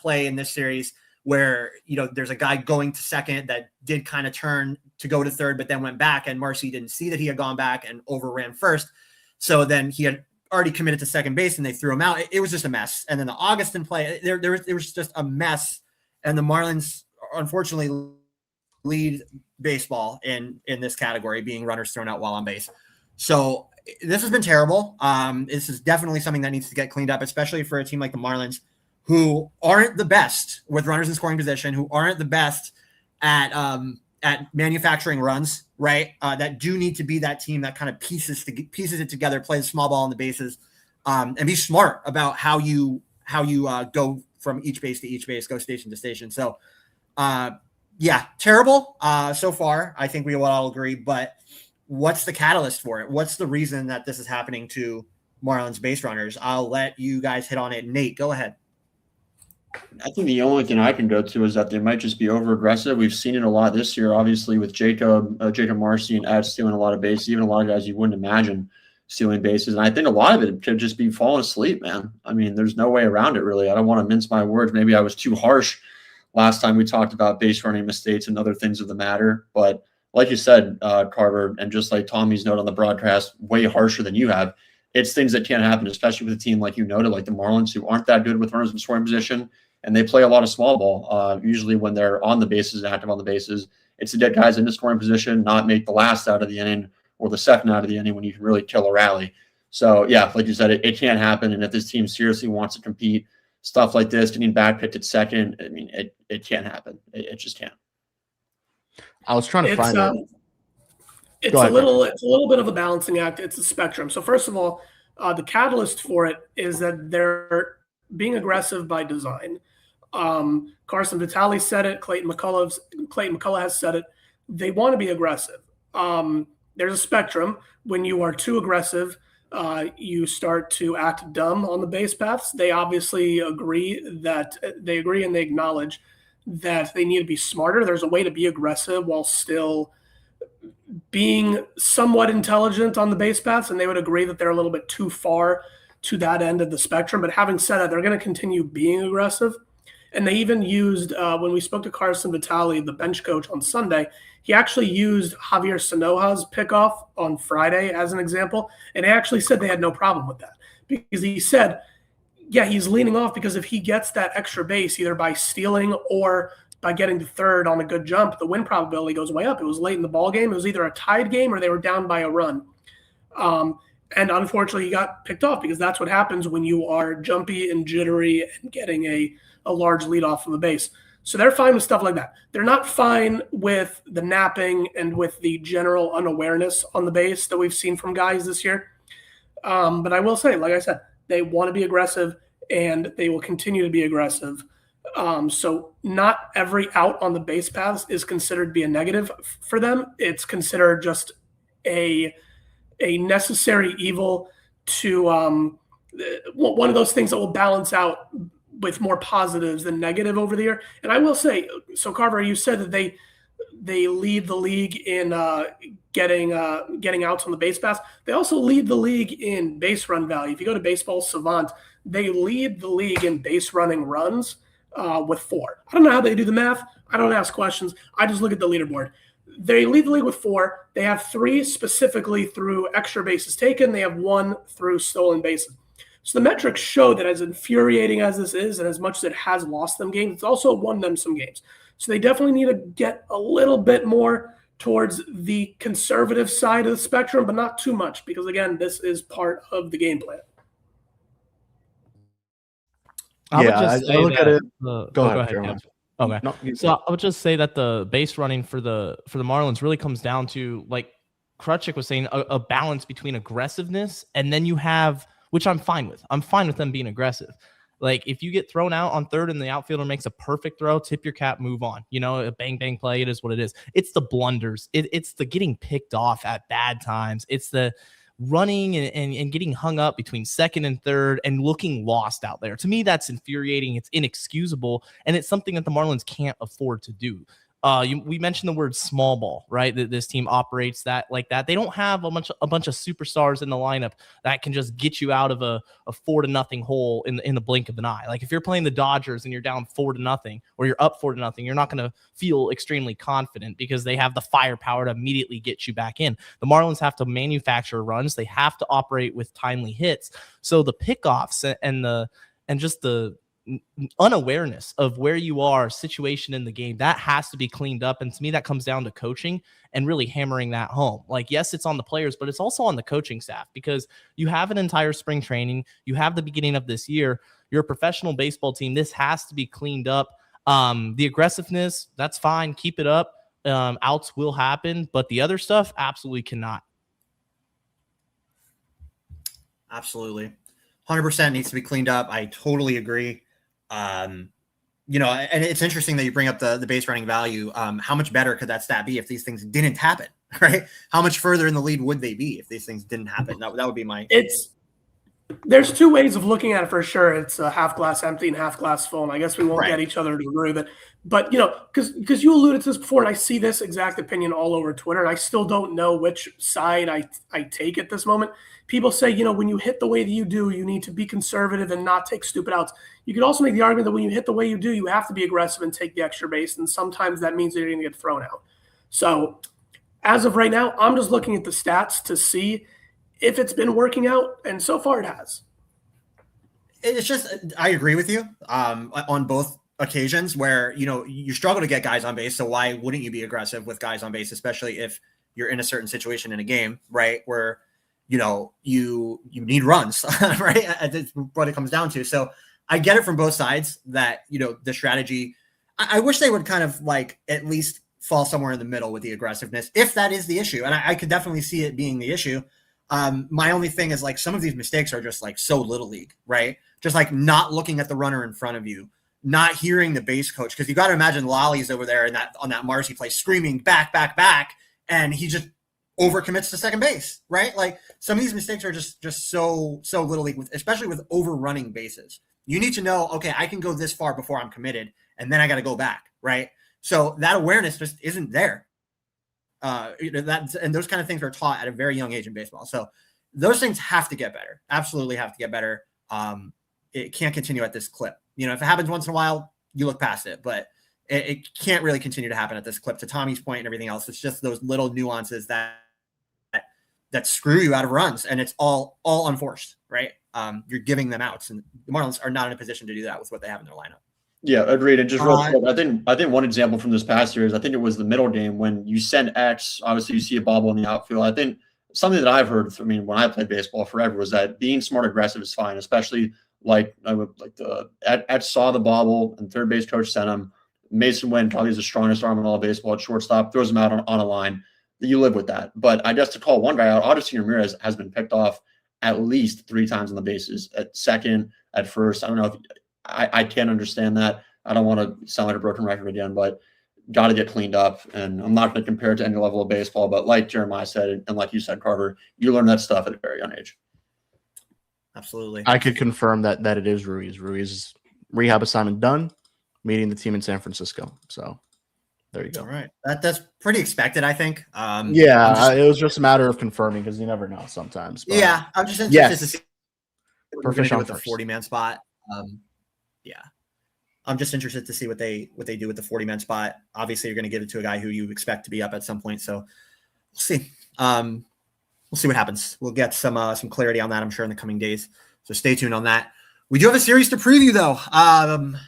play in this series where, there's a guy going to second that did kind of turn to go to third, but then went back, and Marsee didn't see that he had gone back and overran first. So then he had already committed to second base and they threw him out. It was just a mess. And then the Augustin play, there was just a mess. And the Marlins, unfortunately, lead baseball in this category, being runners thrown out while on base. So this has been terrible. This is definitely something that needs to get cleaned up, especially for a team like the Marlins, who aren't the best with runners in scoring position, who aren't the best at manufacturing runs, right? That do need to be that team that kind of pieces it together, plays small ball on the bases, and be smart about how you go from each base to each base, go station to station. So, yeah, terrible so far. I think we will all agree. But what's the catalyst for it? What's the reason that this is happening to Marlins base runners? I'll let you guys hit on it. Nate, go ahead. I think the only thing I can go to is that they might just be over aggressive. We've seen it a lot this year, obviously, with Jakob Marsee and Ed stealing a lot of bases, even a lot of guys you wouldn't imagine stealing bases. And I think a lot of it could just be falling asleep, man. I mean, there's no way around it, really. I don't want to mince my words. Maybe I was too harsh last time we talked about base running mistakes and other things of the matter. But like you said, Carver, and just like Tommy's note on the broadcast, way harsher than you have, it's things that can't happen, especially with a team like you noted, like the Marlins, who aren't that good with runners in scoring position. And they play a lot of small ball. Usually when they're on the bases and active on the bases, it's to get guys into scoring position, not make the last out of the inning or the second out of the inning when you can really kill a rally. So, yeah, like you said, it can't happen. And if this team seriously wants to compete, stuff like this, getting back picked at second, I mean, it can't happen. It just can't. I was trying to find it. It's a little bit of a balancing act. It's a spectrum. So first of all, the catalyst for it is that they're being aggressive by design. Carson Vitale said it. Clayton McCullough has said it. They want to be aggressive. There's a spectrum. When you are too aggressive, you start to act dumb on the base paths. They obviously agree and they acknowledge that they need to be smarter. There's a way to be aggressive while still being somewhat intelligent on the base paths, and they would agree that they're a little bit too far to that end of the spectrum. But having said that, they're going to continue being aggressive. And they even used, when we spoke to Carson Vitale, the bench coach, on Sunday, he actually used Javier Sanoja's pickoff on Friday as an example. And they actually said they had no problem with that, because he said, yeah, he's leaning off because if he gets that extra base, either by stealing or by getting to third on a good jump, the win probability goes way up. It was late in the ball game. It was either a tied game or they were down by a run. And unfortunately, he got picked off, because that's what happens when you are jumpy and jittery and getting a large lead off from the base. So they're fine with stuff like that. They're not fine with the napping and with the general unawareness on the base that we've seen from guys this year. But I will say, like I said, they want to be aggressive, and they will continue to be aggressive. So not every out on the base paths is considered to be a negative for them. It's considered just a necessary evil to one of those things that will balance out with more positives than negative over the year. And I will say, so Carver, you said that they lead the league in getting outs on the base paths. They also lead the league in base run value. If you go to Baseball Savant, they lead the league in base running runs with 4. I don't know how they do the math. I don't ask questions. I just look at the leaderboard. They lead the league with 4. They have 3 specifically through extra bases taken. They have 1 through stolen bases. So the metrics show that, as infuriating as this is, and as much as it has lost them games, it's also won them some games. So they definitely need to get a little bit more towards the conservative side of the spectrum, but not too much, because, again, this is part of the game plan. I look at it. Go ahead, Kevin. Okay. No, so I would just say that the base running for the Marlins really comes down to, like Krutchik was saying, a balance between aggressiveness, and then you have, which I'm fine with. I'm fine with them being aggressive. Like, if you get thrown out on third and the outfielder makes a perfect throw, tip your cap, move on. You know, a bang, bang play, it is what it is. It's the blunders. It's the getting picked off at bad times. It's the running and getting hung up between second and third and looking lost out there. To me, that's infuriating. It's inexcusable, and it's something that the Marlins can't afford to do. We mentioned the word small ball, right? That this team operates that like that. They don't have a bunch of superstars in the lineup that can just get you out of a 4-0 hole in the blink of an eye. Like, if you're playing the Dodgers and you're down 4-0 or you're up 4-0, you're not going to feel extremely confident, because they have the firepower to immediately get you back in. The Marlins have to manufacture runs. They have to operate with timely hits. So the pickoffs and just the unawareness of where you are, situation in the game, that has to be cleaned up. And to me, that comes down to coaching and really hammering that home. Like, yes, it's on the players, but it's also on the coaching staff, because you have an entire spring training. You have the beginning of this year. You're a professional baseball team. This has to be cleaned up. The aggressiveness, that's fine. Keep it up. Outs will happen, but the other stuff absolutely cannot. Absolutely. 100% needs to be cleaned up. I totally agree. And it's interesting that you bring up the base running value. How much better could that stat be if these things didn't happen, right? How much further in the lead would they be if these things didn't happen? That would be my. There's two ways of looking at it for sure. It's half glass empty and half glass full. And I guess we won't get each other to agree with it. But, because you alluded to this before, and I see this exact opinion all over Twitter, and I still don't know which side I take at this moment. People say, when you hit the way that you do, you need to be conservative and not take stupid outs. You could also make the argument that when you hit the way you do, you have to be aggressive and take the extra base. And sometimes that means that you're going to get thrown out. So as of right now, I'm just looking at the stats to see if it's been working out. And so far it has. It's just, I agree with you on both occasions where, you struggle to get guys on base. So why wouldn't you be aggressive with guys on base, especially if you're in a certain situation in a game, right? Where, you need runs, right? That's what it comes down to. So I get it from both sides that, the strategy, I wish they would kind of like at least fall somewhere in the middle with the aggressiveness, if that is the issue. And I could definitely see it being the issue. My only thing is, like, some of these mistakes are just like so little league, right? Just like not looking at the runner in front of you, not hearing the base coach. Cause you got to imagine Lolly's over there on that Marsee play screaming back. And he just overcommits to second base, right? Like, some of these mistakes are just so little league, especially with overrunning bases. You need to know, okay, I can go this far before I'm committed, and then I got to go back, right? So that awareness just isn't there. And those kind of things are taught at a very young age in baseball. So those things have to get better. Absolutely have to get better. It can't continue at this clip. If it happens once in a while, you look past it, but it can't really continue to happen at this clip. To Tommy's point and everything else, it's just those little nuances that screw you out of runs, and it's all unforced, right? You're giving them outs, and the Marlins are not in a position to do that with what they have in their lineup. Yeah, agreed. And just real quick, I think one example from this past year is, I think it was the middle game when you send X, obviously you see a bobble in the outfield. I think something that I've heard, when I played baseball forever, was that being smart aggressive is fine, especially X saw the bobble and third base coach sent him. Mason Wynn probably is the strongest arm in all of baseball at shortstop, throws him out on a line. You live with that. But I guess to call one guy out, Audisy Ramirez has been picked off at least 3 times on the bases, at second, at first. I don't know if I can't understand that. I don't want to sound like a broken record again, but got to get cleaned up. And I'm not going to compare it to any level of baseball, but like Jeremiah said, and like you said, Carter, you learn that stuff at a very young age. Absolutely. I could confirm that it is Ruiz. Ruiz rehab assignment done, meeting the team in San Francisco. So there you go. All right. That's pretty expected, I think. It was just a matter of confirming, because you never know sometimes. But yeah, I'm just interested to see what For we're going to do Fish with on the 40-man spot. I'm just interested to see what they do with the 40-man spot. Obviously, you're going to give it to a guy who you expect to be up at some point. So we'll see. We'll see what happens. We'll get some clarity on that, I'm sure, in the coming days. So stay tuned on that. We do have a series to preview, though.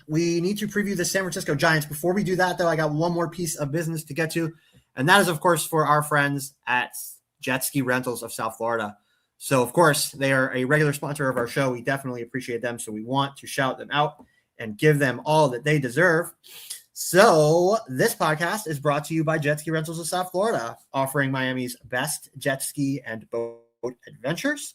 We need to preview the San Francisco Giants. Before we do that, though, I got one more piece of business to get to, and that is, of course, for our friends at Jet Ski Rentals of South Florida. So, of course, they are a regular sponsor of our show. We definitely appreciate them, so we want to shout them out and give them all that they deserve. So this podcast is brought to you by Jet Ski Rentals of South Florida, offering Miami's best jet ski and boat adventures.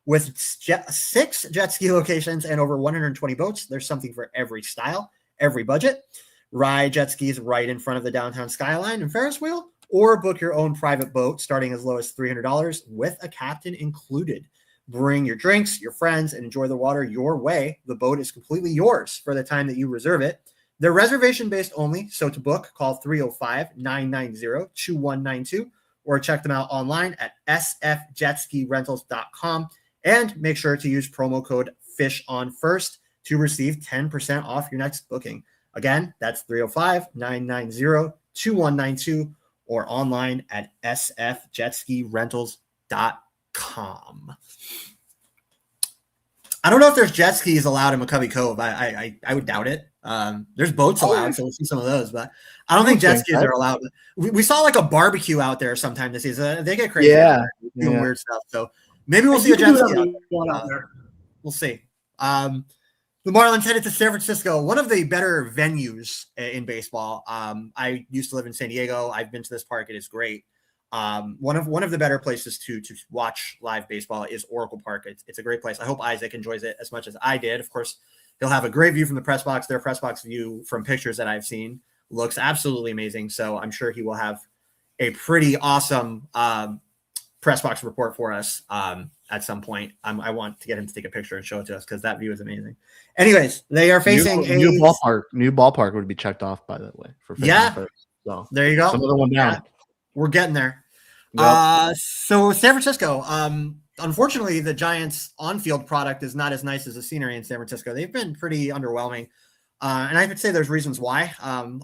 With 6 jet ski locations and over 120 boats, there's something for every style, every budget. Ride jet skis right in front of the downtown skyline and Ferris wheel, or book your own private boat starting as low as $300 with a captain included. Bring your drinks, your friends, and enjoy the water your way. The boat is completely yours for the time that you reserve it. They're reservation-based only, so to book, call 305-990-2192 or check them out online at sfjetskirentals.com. And make sure to use promo code FISHONFIRST to receive 10% off your next booking. Again, that's 305-990-2192 or online at sfjetskirentals.com. I don't know if there's jet skis allowed in McCovey Cove. I would doubt it. There's boats allowed, so we'll see some of those, but I don't think jet skis are allowed. We saw like a barbecue out there sometime this season. They get crazy. Doing weird stuff. So maybe we'll see a jet ski out there. We'll see. The Marlins headed to San Francisco, one of the better venues in baseball. I used to live in San Diego. I've been to this park. It is great. One of the better places to watch live baseball is Oracle Park. It's a great place. I hope Isaac enjoys it as much as I did. Of course, he'll have a great view from the press box. Their press box view from pictures that I've seen looks absolutely amazing. So I'm sure he will have a pretty awesome press box report for us at some point. I want to get him to take a picture and show it to us because that view is amazing. Anyways, they are facing new ballpark. New ballpark would be checked off, by the way. For so there you go. Another one down. Yeah, we're getting there. Yep. So San Francisco. Unfortunately, the Giants' on-field product is not as nice as the scenery in San Francisco. They've been pretty underwhelming. And I would say there's reasons why.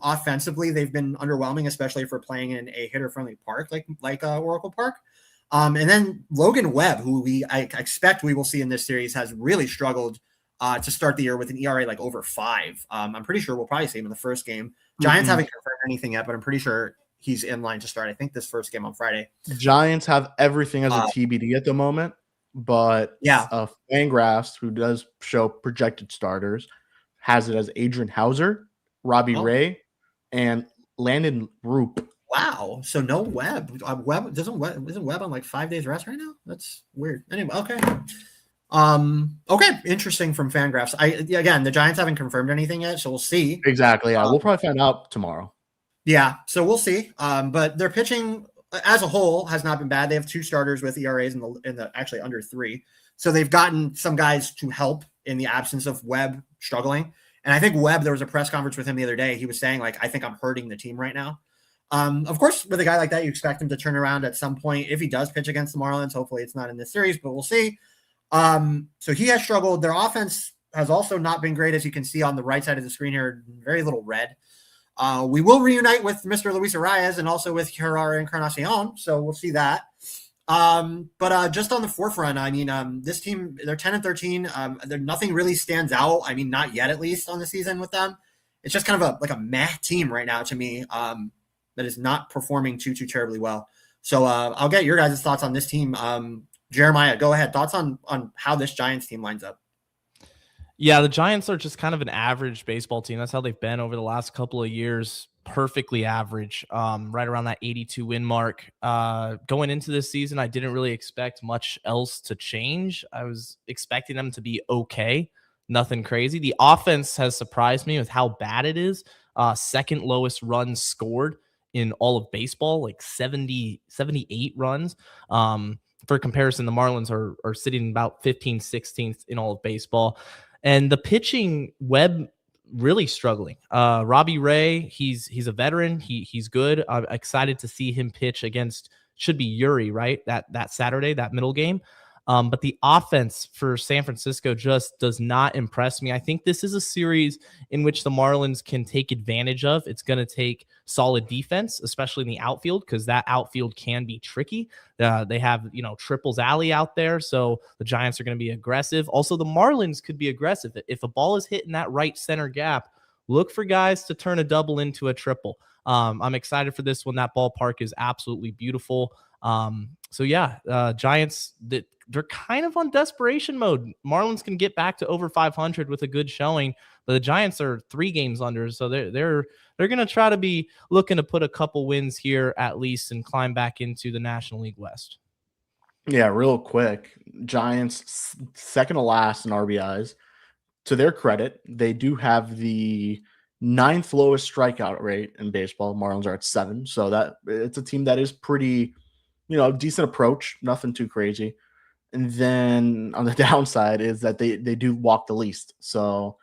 Offensively, they've been underwhelming, especially for playing in a hitter-friendly park like Oracle Park. And then Logan Webb, who I expect we will see in this series, has really struggled to start the year with an ERA like over 5. I'm pretty sure we'll probably see him in the first game. Giants haven't confirmed anything yet, but I'm pretty sure he's in line to start. I think this first game on Friday. Giants have everything as a TBD at the moment, but Fangraphs, who does show projected starters, has it as Adrian Hauser, Robbie Ray, and Landon Roop. Wow. So no Webb. Isn't Webb on like 5 days rest right now? That's weird. Anyway, okay. Okay. Interesting from Fangraphs. Again, the Giants haven't confirmed anything yet, so we'll see. Exactly. Yeah. We'll probably find out tomorrow. Yeah. So we'll see. But their pitching as a whole has not been bad. They have 2 starters with ERAs in the actually under 3. So they've gotten some guys to help in the absence of Webb struggling. And I think Webb, there was a press conference with him the other day. He was saying, like, I think I'm hurting the team right now. Of course, with a guy like that, you expect him to turn around at some point. If he does pitch against the Marlins, hopefully it's not in this series, but we'll see. So he has struggled. Their offense has also not been great, as you can see on the right side of the screen here. Very little red. We will reunite with Mr. Luis Arias and also with Gerard Encarnacion, so we'll see that. But just on the forefront, I mean, this team, they're 10-13. Nothing really stands out. I mean, not yet, at least on the season with them. It's just kind of a meh team right now to me. That is not performing too terribly well. So I'll get your guys' thoughts on this team. Jeremiah, go ahead. Thoughts on how this Giants team lines up. Yeah, the Giants are just kind of an average baseball team. That's how they've been over the last couple of years. Perfectly average, right around that 82 win mark. Going into this season, I didn't really expect much else to change. I was expecting them to be okay. Nothing crazy. The offense has surprised me with how bad it is. Second lowest runs scored in all of baseball, like 78 runs. For comparison, the Marlins are sitting about 15th, 16th in all of baseball. And the pitching, Webb really struggling. Robbie Ray, he's a veteran. He's good. I'm excited to see him pitch against, should be Yuri, right? That Saturday, that middle game. But the offense for San Francisco just does not impress me. I think this is a series in which the Marlins can take advantage of. It's going to take solid defense, especially in the outfield, because that outfield can be tricky. They have, triples alley out there, so the Giants are going to be aggressive. Also, the Marlins could be aggressive. If a ball is hit in that right center gap, look for guys to turn a double into a triple. I'm excited for this one. That ballpark is absolutely beautiful. Giants, they're kind of on desperation mode. Marlins can get back to over 500 with a good showing, but the Giants are 3 games under, so they're going to try to be looking to put a couple wins here at least and climb back into the National League West. Yeah, real quick. Giants second to last in RBIs. To their credit, they do have the 9th lowest strikeout rate in baseball. Marlins are at 7, so that it's a team that is pretty, decent approach, nothing too crazy. And then on the downside is that they do walk the least. So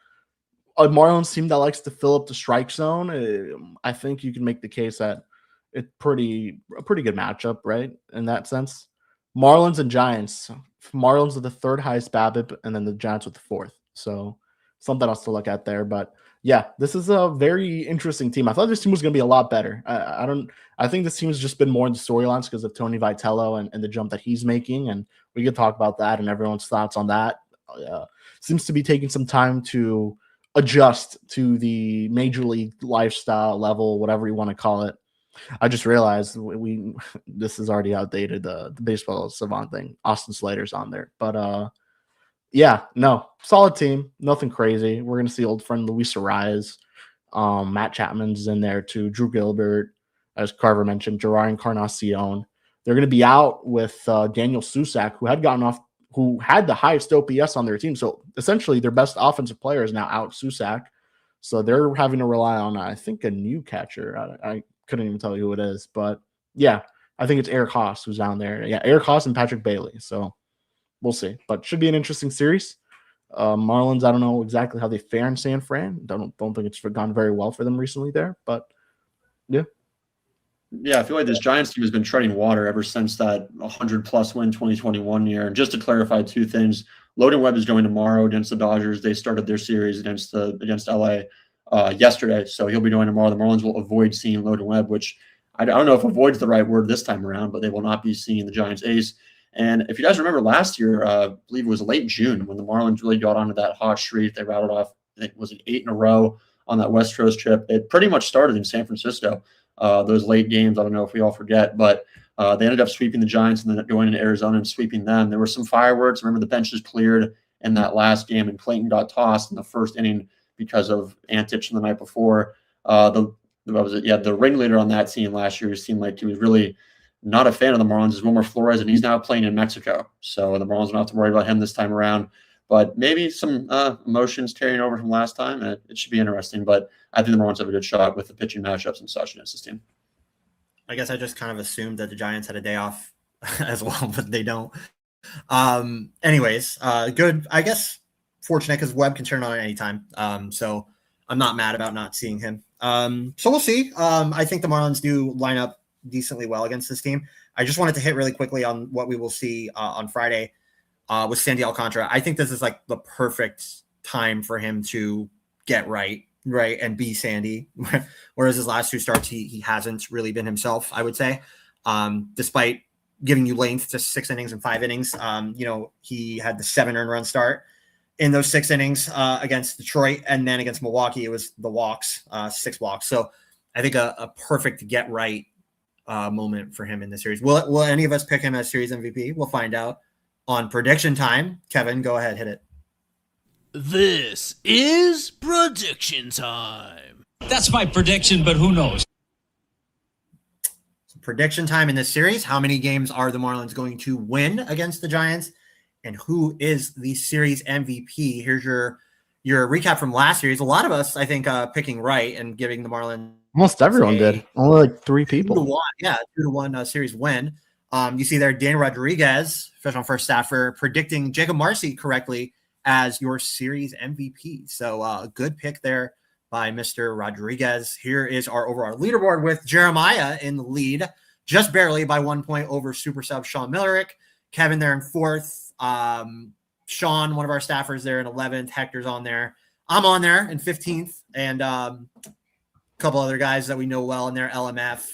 a Marlins team that likes to fill up the strike zone, I think you can make the case that it's a pretty good matchup, right? In that sense. Marlins and Giants. Marlins are the 3rd highest BABIP, and then the Giants with the 4th. So something else to look at there. But yeah, this is a very interesting team. I thought this team was going to be a lot better. I think this team has just been more in the storylines because of Tony Vitello and the jump that he's making. And we could talk about that and everyone's thoughts on that. seems to be taking some time to adjust to the major league lifestyle level, whatever you want to call it. I just realized this is already outdated, the baseball savant thing. Austin Slater's on there. But yeah, no, solid team. Nothing crazy. We're going to see old friend Luis Ariz. Matt Chapman's in there too. Drew Gilbert, as Carver mentioned, Gerard Encarnacion. They're going to be out with Daniel Susac, who had the highest OPS on their team. So essentially their best offensive player is now out, Susac. So they're having to rely on, I think, a new catcher. I couldn't even tell you who it is. But yeah, I think it's Eric Haas who's down there. Yeah, Eric Haas and Patrick Bailey. So we'll see. But should be an interesting series. Marlins, I don't know exactly how they fare in San Fran. Don't think it's gone very well for them recently there. But yeah. Yeah, I feel like this Giants team has been treading water ever since that 100-plus win 2021 year. And just to clarify two things, Logan Webb is going tomorrow against the Dodgers. They started their series against LA yesterday, so he'll be going tomorrow. The Marlins will avoid seeing Logan Webb, which I don't know if avoid's the right word this time around, but they will not be seeing the Giants ace. And if you guys remember last year, I believe it was late June when the Marlins really got onto that hot streak. They rattled off, I think, was it 8 in a row on that West Coast trip. It pretty much started in San Francisco. Those late games, I don't know if we all forget, but they ended up sweeping the Giants and then going into Arizona and sweeping them. There were some fireworks. Remember, the benches cleared in that last game, and Clayton got tossed in the first inning because of antics from the night before. The ringleader on that team last year seemed like he was really not a fan of the Marlins is Wilmer Flores, and he's now playing in Mexico. So the Marlins don't have to worry about him this time around. But maybe some emotions carrying over from last time, and it should be interesting. But I think the Marlins have a good shot with the pitching matchups and such against this team. I guess I just kind of assumed that the Giants had a day off as well, but they don't. Anyways, good. I guess fortunate because Webb can turn on at any time. So I'm not mad about not seeing him. So we'll see. I think the Marlins do line up decently well against this team. I just wanted to hit really quickly on what we will see on Friday with Sandy Alcantara. I think this is like the perfect time for him to get right, and be Sandy. Whereas his last two starts, he hasn't really been himself, I would say. Despite giving you length to 6 innings and 5 innings, he had the 7 earned run start in those 6 innings against Detroit, and then against Milwaukee, it was the walks, 6 walks. So I think a perfect get right moment for him in the series. Will any of us pick him as series MVP? We'll find out on prediction time. Kevin, go ahead, hit it. This is prediction time. That's my prediction, but who knows? So prediction time in this series. How many games are the Marlins going to win against the Giants? And who is the series MVP? Here's your recap from last series. A lot of us, I think, picking right and giving the Marlins. Almost everyone did. Only like 3 people. 2-1. Yeah, 2-1 series win. You see there, Dan Rodriguez, Fish on First staffer, predicting Jakob Marsee correctly as your series MVP. So a good pick there by Mr. Rodriguez. Here is our overall leaderboard with Jeremiah in the lead, just barely by 1 point over super sub Sean Millerick. Kevin there in 4th. Sean, one of our staffers, there in 11th. Hector's on there. I'm on there in 15th. And a couple other guys that we know well in there, LMF.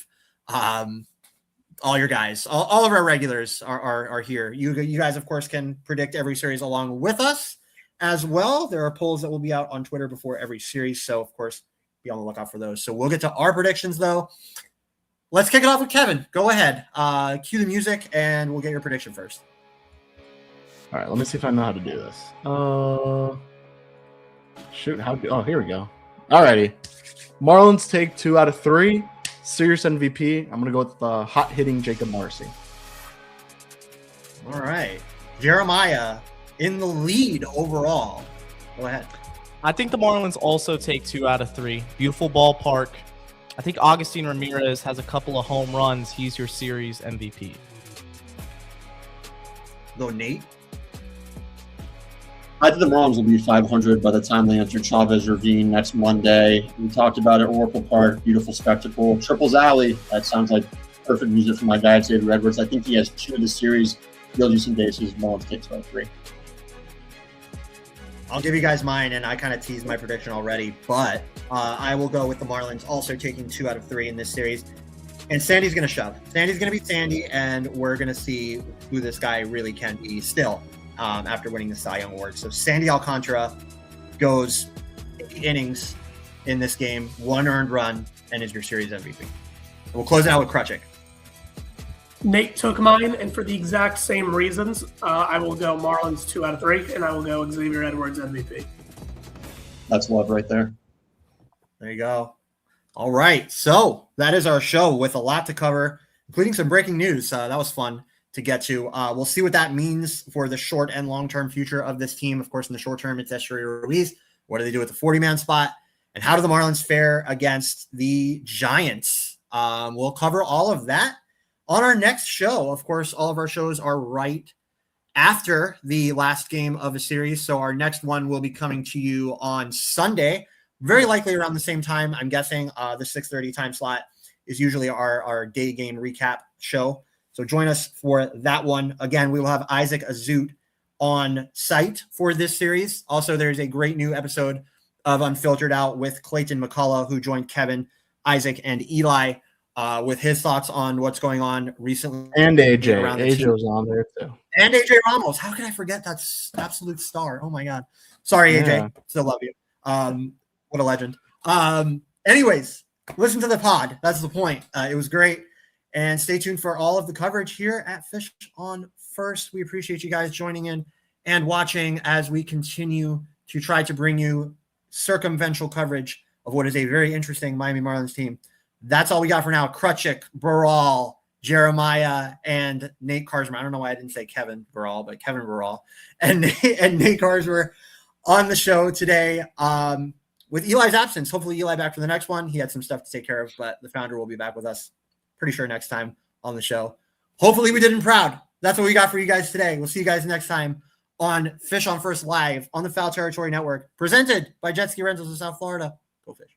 All your guys, all of our regulars are here. You guys, of course, can predict every series along with us as well. There are polls that will be out on Twitter before every series. So, of course, be on the lookout for those. So we'll get to our predictions, though. Let's kick it off with Kevin. Go ahead. Cue the music, and we'll get your prediction first. All right, let me see if I know how to do this. Shoot, here we go. All righty. Marlins take 2 out of 3. Series MVP. I'm going to go with the hot-hitting Jakob Marsee. All right. Jeremiah in the lead overall. Go ahead. I think the Marlins also take 2 out of 3. Beautiful ballpark. I think Agustin Ramirez has a couple of home runs. He's your series MVP. Go Nate. I think the Marlins will be 500 by the time they enter Chavez Ravine next Monday. We talked about it, Oracle Park, beautiful spectacle. Triples Alley, that sounds like perfect music for my guy, David Edwards. I think he has 2 of the series. He'll do some bases. Marlins takes about 3. I'll give you guys mine, and I kind of teased my prediction already, but I will go with the Marlins also taking 2 out of 3 in this series. And Sandy's going to shove. Sandy's going to be Sandy, and we're going to see who this guy really can be still. after winning the Cy Young Award. So Sandy Alcantara goes 8 innings in this game, 1 earned run, and is your series MVP. And we'll close it out with Krutchik. Nate took mine, and for the exact same reasons, I will go Marlins 2 out of 3, and I will go Xavier Edwards MVP. That's love right there. There you go. All right. So that is our show with a lot to cover, including some breaking news. That was fun to get to. We'll see what that means for the short and long-term future of this team. Of course, in the short term, it's Esteury Ruiz. What do they do with the 40-man spot? And how do the Marlins fare against the Giants? We'll cover all of that on our next show. Of course, all of our shows are right after the last game of a series. So our next one will be coming to you on Sunday, very likely around the same time. I'm guessing the 6:30 time slot is usually our day game recap show. So join us for that one. Again, we will have Isaac Azut on site for this series. Also, there's a great new episode of Unfiltered Out with Clayton McCullough, who joined Kevin, Isaac, and Eli with his thoughts on what's going on recently. And AJ. AJ was on there too. And AJ Ramos. How can I forget that absolute star? Oh my God. Sorry, AJ. Yeah. Still love you. What a legend. Anyways, listen to the pod. That's the point. It was great. And stay tuned for all of the coverage here at Fish on First. We appreciate you guys joining in and watching as we continue to try to bring you circumventional coverage of what is a very interesting Miami Marlins team. That's all we got for now. Krutchik, Baral, Jeremiah, and Nate Karsmer. I don't know why I didn't say Kevin Baral, but Kevin Baral and Nate Karsmer on the show today. With Eli's absence, hopefully Eli back for the next one. He had some stuff to take care of, but the founder will be back with us pretty sure next time on the show. Hopefully we did him proud. That's what we got for you guys today. We'll see you guys next time on Fish on First Live on the Foul Territory Network, presented by Jet Ski Rentals of South Florida. Go Fish.